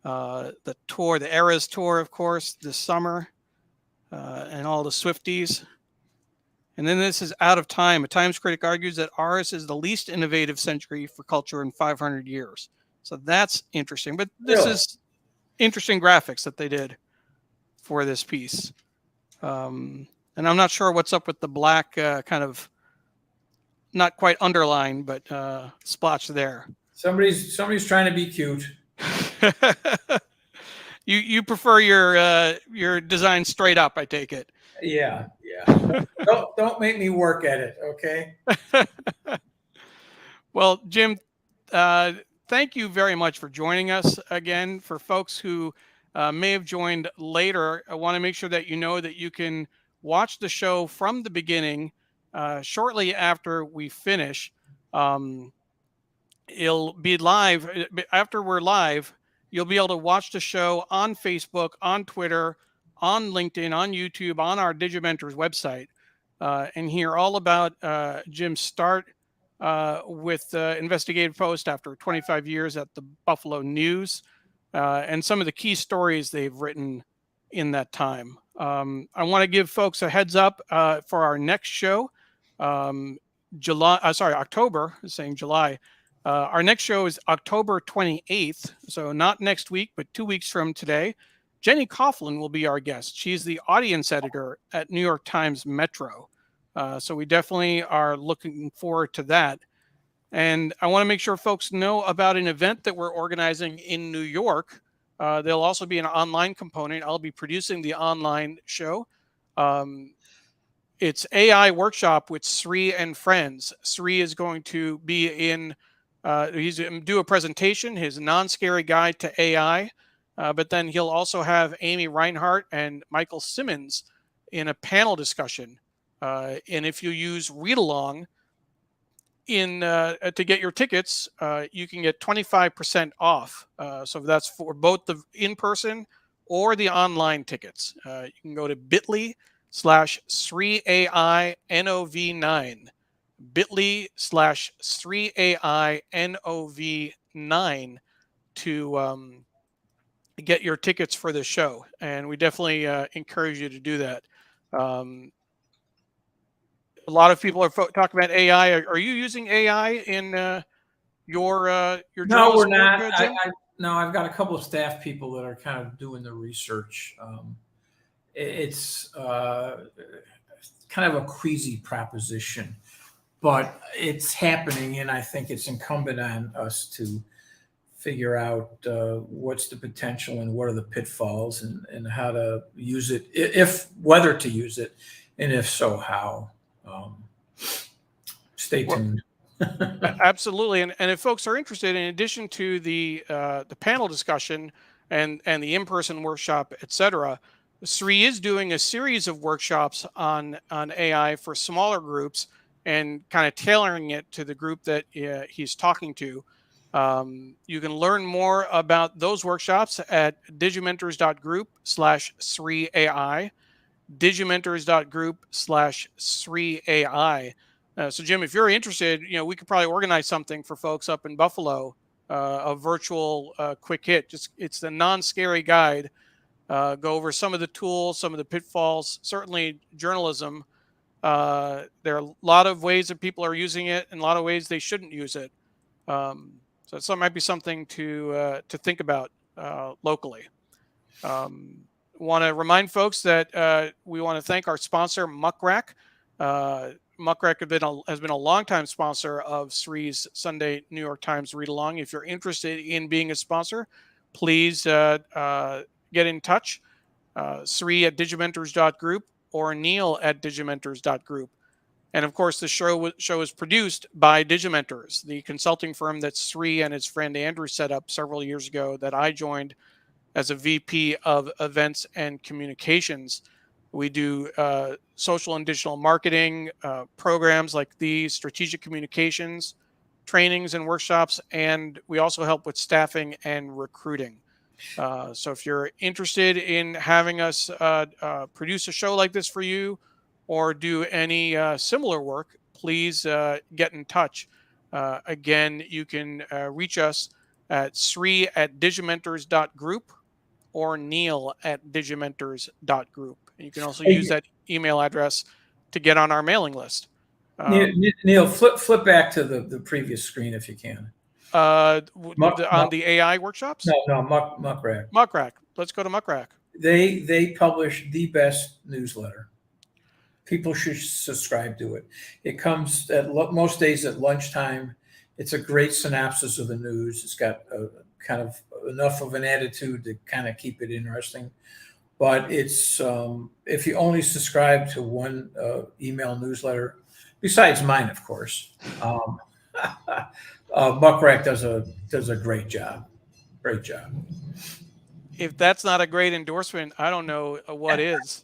the tour, the Eras tour, of course, this summer, and all the Swifties. And then this is Out of Time. A Times critic argues that ours is the least innovative century for culture in 500 years. So that's interesting. But this is interesting graphics that they did for this piece. And I'm not sure what's up with the black kind of, not quite underlined, but splotch there. Somebody's trying to be cute. You prefer your design straight up, I take it. Yeah. Don't make me work at it, okay? Well, Jim, thank you very much for joining us again. For folks who may have joined later, I want to make sure that you know that you can watch the show from the beginning shortly after we finish. It'll be live. After we're live, you'll be able to watch the show on Facebook, on Twitter, on LinkedIn, on YouTube, on our Digimentors website, and hear all about Jim's start with Investigative Post after 25 years at the Buffalo News, and some of the key stories they've written in that time. I want to give folks a heads up for our next show, October, saying July. Our next show is October 28th, so not next week, but 2 weeks from today. Jenny Coughlin will be our guest. She's the audience editor at New York Times Metro. So we definitely are looking forward to that. And I want to make sure folks know about an event that we're organizing in New York. There'll also be an online component. I'll be producing the online show. It's AI workshop with Sri and friends. Sri is going to be he's going to do a presentation, his non-scary guide to AI. But then he'll also have Amy Reinhart and Michael Simmons in a panel discussion. And if you use Read Along to get your tickets, you can get 25% off. So that's for both the in-person or the online tickets. You can go to bit.ly/SriAINOV9, bit.ly/SriAINOV9 to get your tickets for the show. And we definitely encourage you to do that. A lot of people are talking about AI. Are you using AI in your No, we're not. Jim? No, I've got a couple of staff people that are kind of doing the research. It's kind of a queasy proposition, but it's happening, and I think it's incumbent on us to figure out what's the potential and what are the pitfalls, and how to use it, whether to use it, and if so, how. Stay tuned. Absolutely. And if folks are interested, in addition to the panel discussion and the in-person workshop, etc., Sri is doing a series of workshops on AI for smaller groups. and kind of tailoring it to the group that he's talking to. You can learn more about those workshops at digimentors.group/3AI, digimentors.group/3AI. So Jim, if you're interested, we could probably organize something for folks up in Buffalo, a virtual quick hit. Just it's the non-scary guide. Go over some of the tools, some of the pitfalls. Certainly, journalism. There are a lot of ways that people are using it, and a lot of ways they shouldn't use it. So that might be something to think about locally. Want to remind folks that we want to thank our sponsor, Muckrack. Muckrack has been a longtime sponsor of Sri's Sunday New York Times Read Along. If you're interested in being a sponsor, please get in touch. Sri at digimentors.group or Neil at digimentors.group. And of course, the show is produced by Digimentors, the consulting firm that Sri and his friend Andrew set up several years ago that I joined as a VP of events and communications. We do social and digital marketing programs like these, strategic communications, trainings and workshops, and we also help with staffing and recruiting. So if you're interested in having us produce a show like this for you or do any similar work, please get in touch. Again, you can reach us at Sri at digimentors.group or Neil at digimentors.group. You can also use that email address to get on our mailing list. Neil, flip back to the previous screen if you can. On the AI workshops? No, Muckrack. Muckrack. Let's go to Muckrack. They publish the best newsletter. People should subscribe to it. It comes at most days at lunchtime. It's a great synopsis of the news. It's got kind of enough of an attitude to kind of keep it interesting. But it's if you only subscribe to one email newsletter, besides mine, of course, Muckrack does a great job. Great job. If that's not a great endorsement, I don't know what is.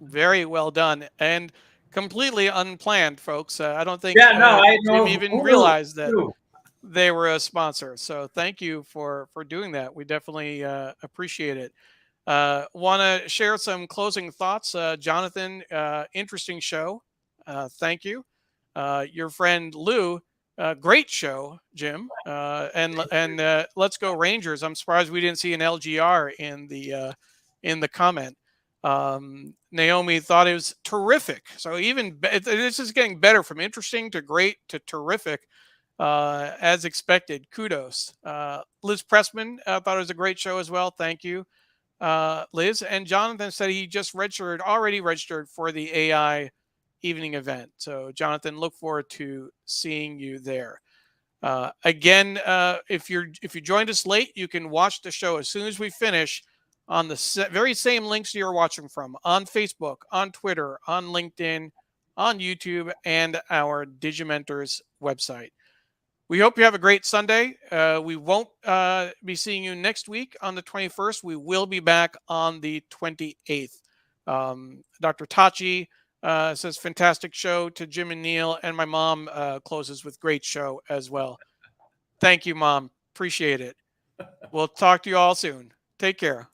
Very well done and completely unplanned, folks. I don't think Jim even realized that they were a sponsor. So thank you for doing that. We definitely appreciate it. Want to share some closing thoughts, Jonathan? Interesting show. Thank you. Your friend Lou. Great show, Jim. And let's go Rangers. I'm surprised we didn't see an LGR in the comment. Naomi thought it was terrific. So even this is getting better from interesting to great to terrific, as expected. Kudos. Liz Pressman thought it was a great show as well. Thank you, Liz. And Jonathan said he just already registered for the AI evening event. So Jonathan, look forward to seeing you there. Again, if you joined us late, you can watch the show as soon as we finish on the very same links you're watching from on Facebook, on Twitter, on LinkedIn, on YouTube, and our Digimentors website. We hope you have a great Sunday. We won't be seeing you next week on the 21st. We will be back on the 28th. Dr. Tachi says, fantastic show to Jim and Neil. And my mom closes with great show as well. Thank you, Mom. Appreciate it. We'll talk to you all soon. Take care.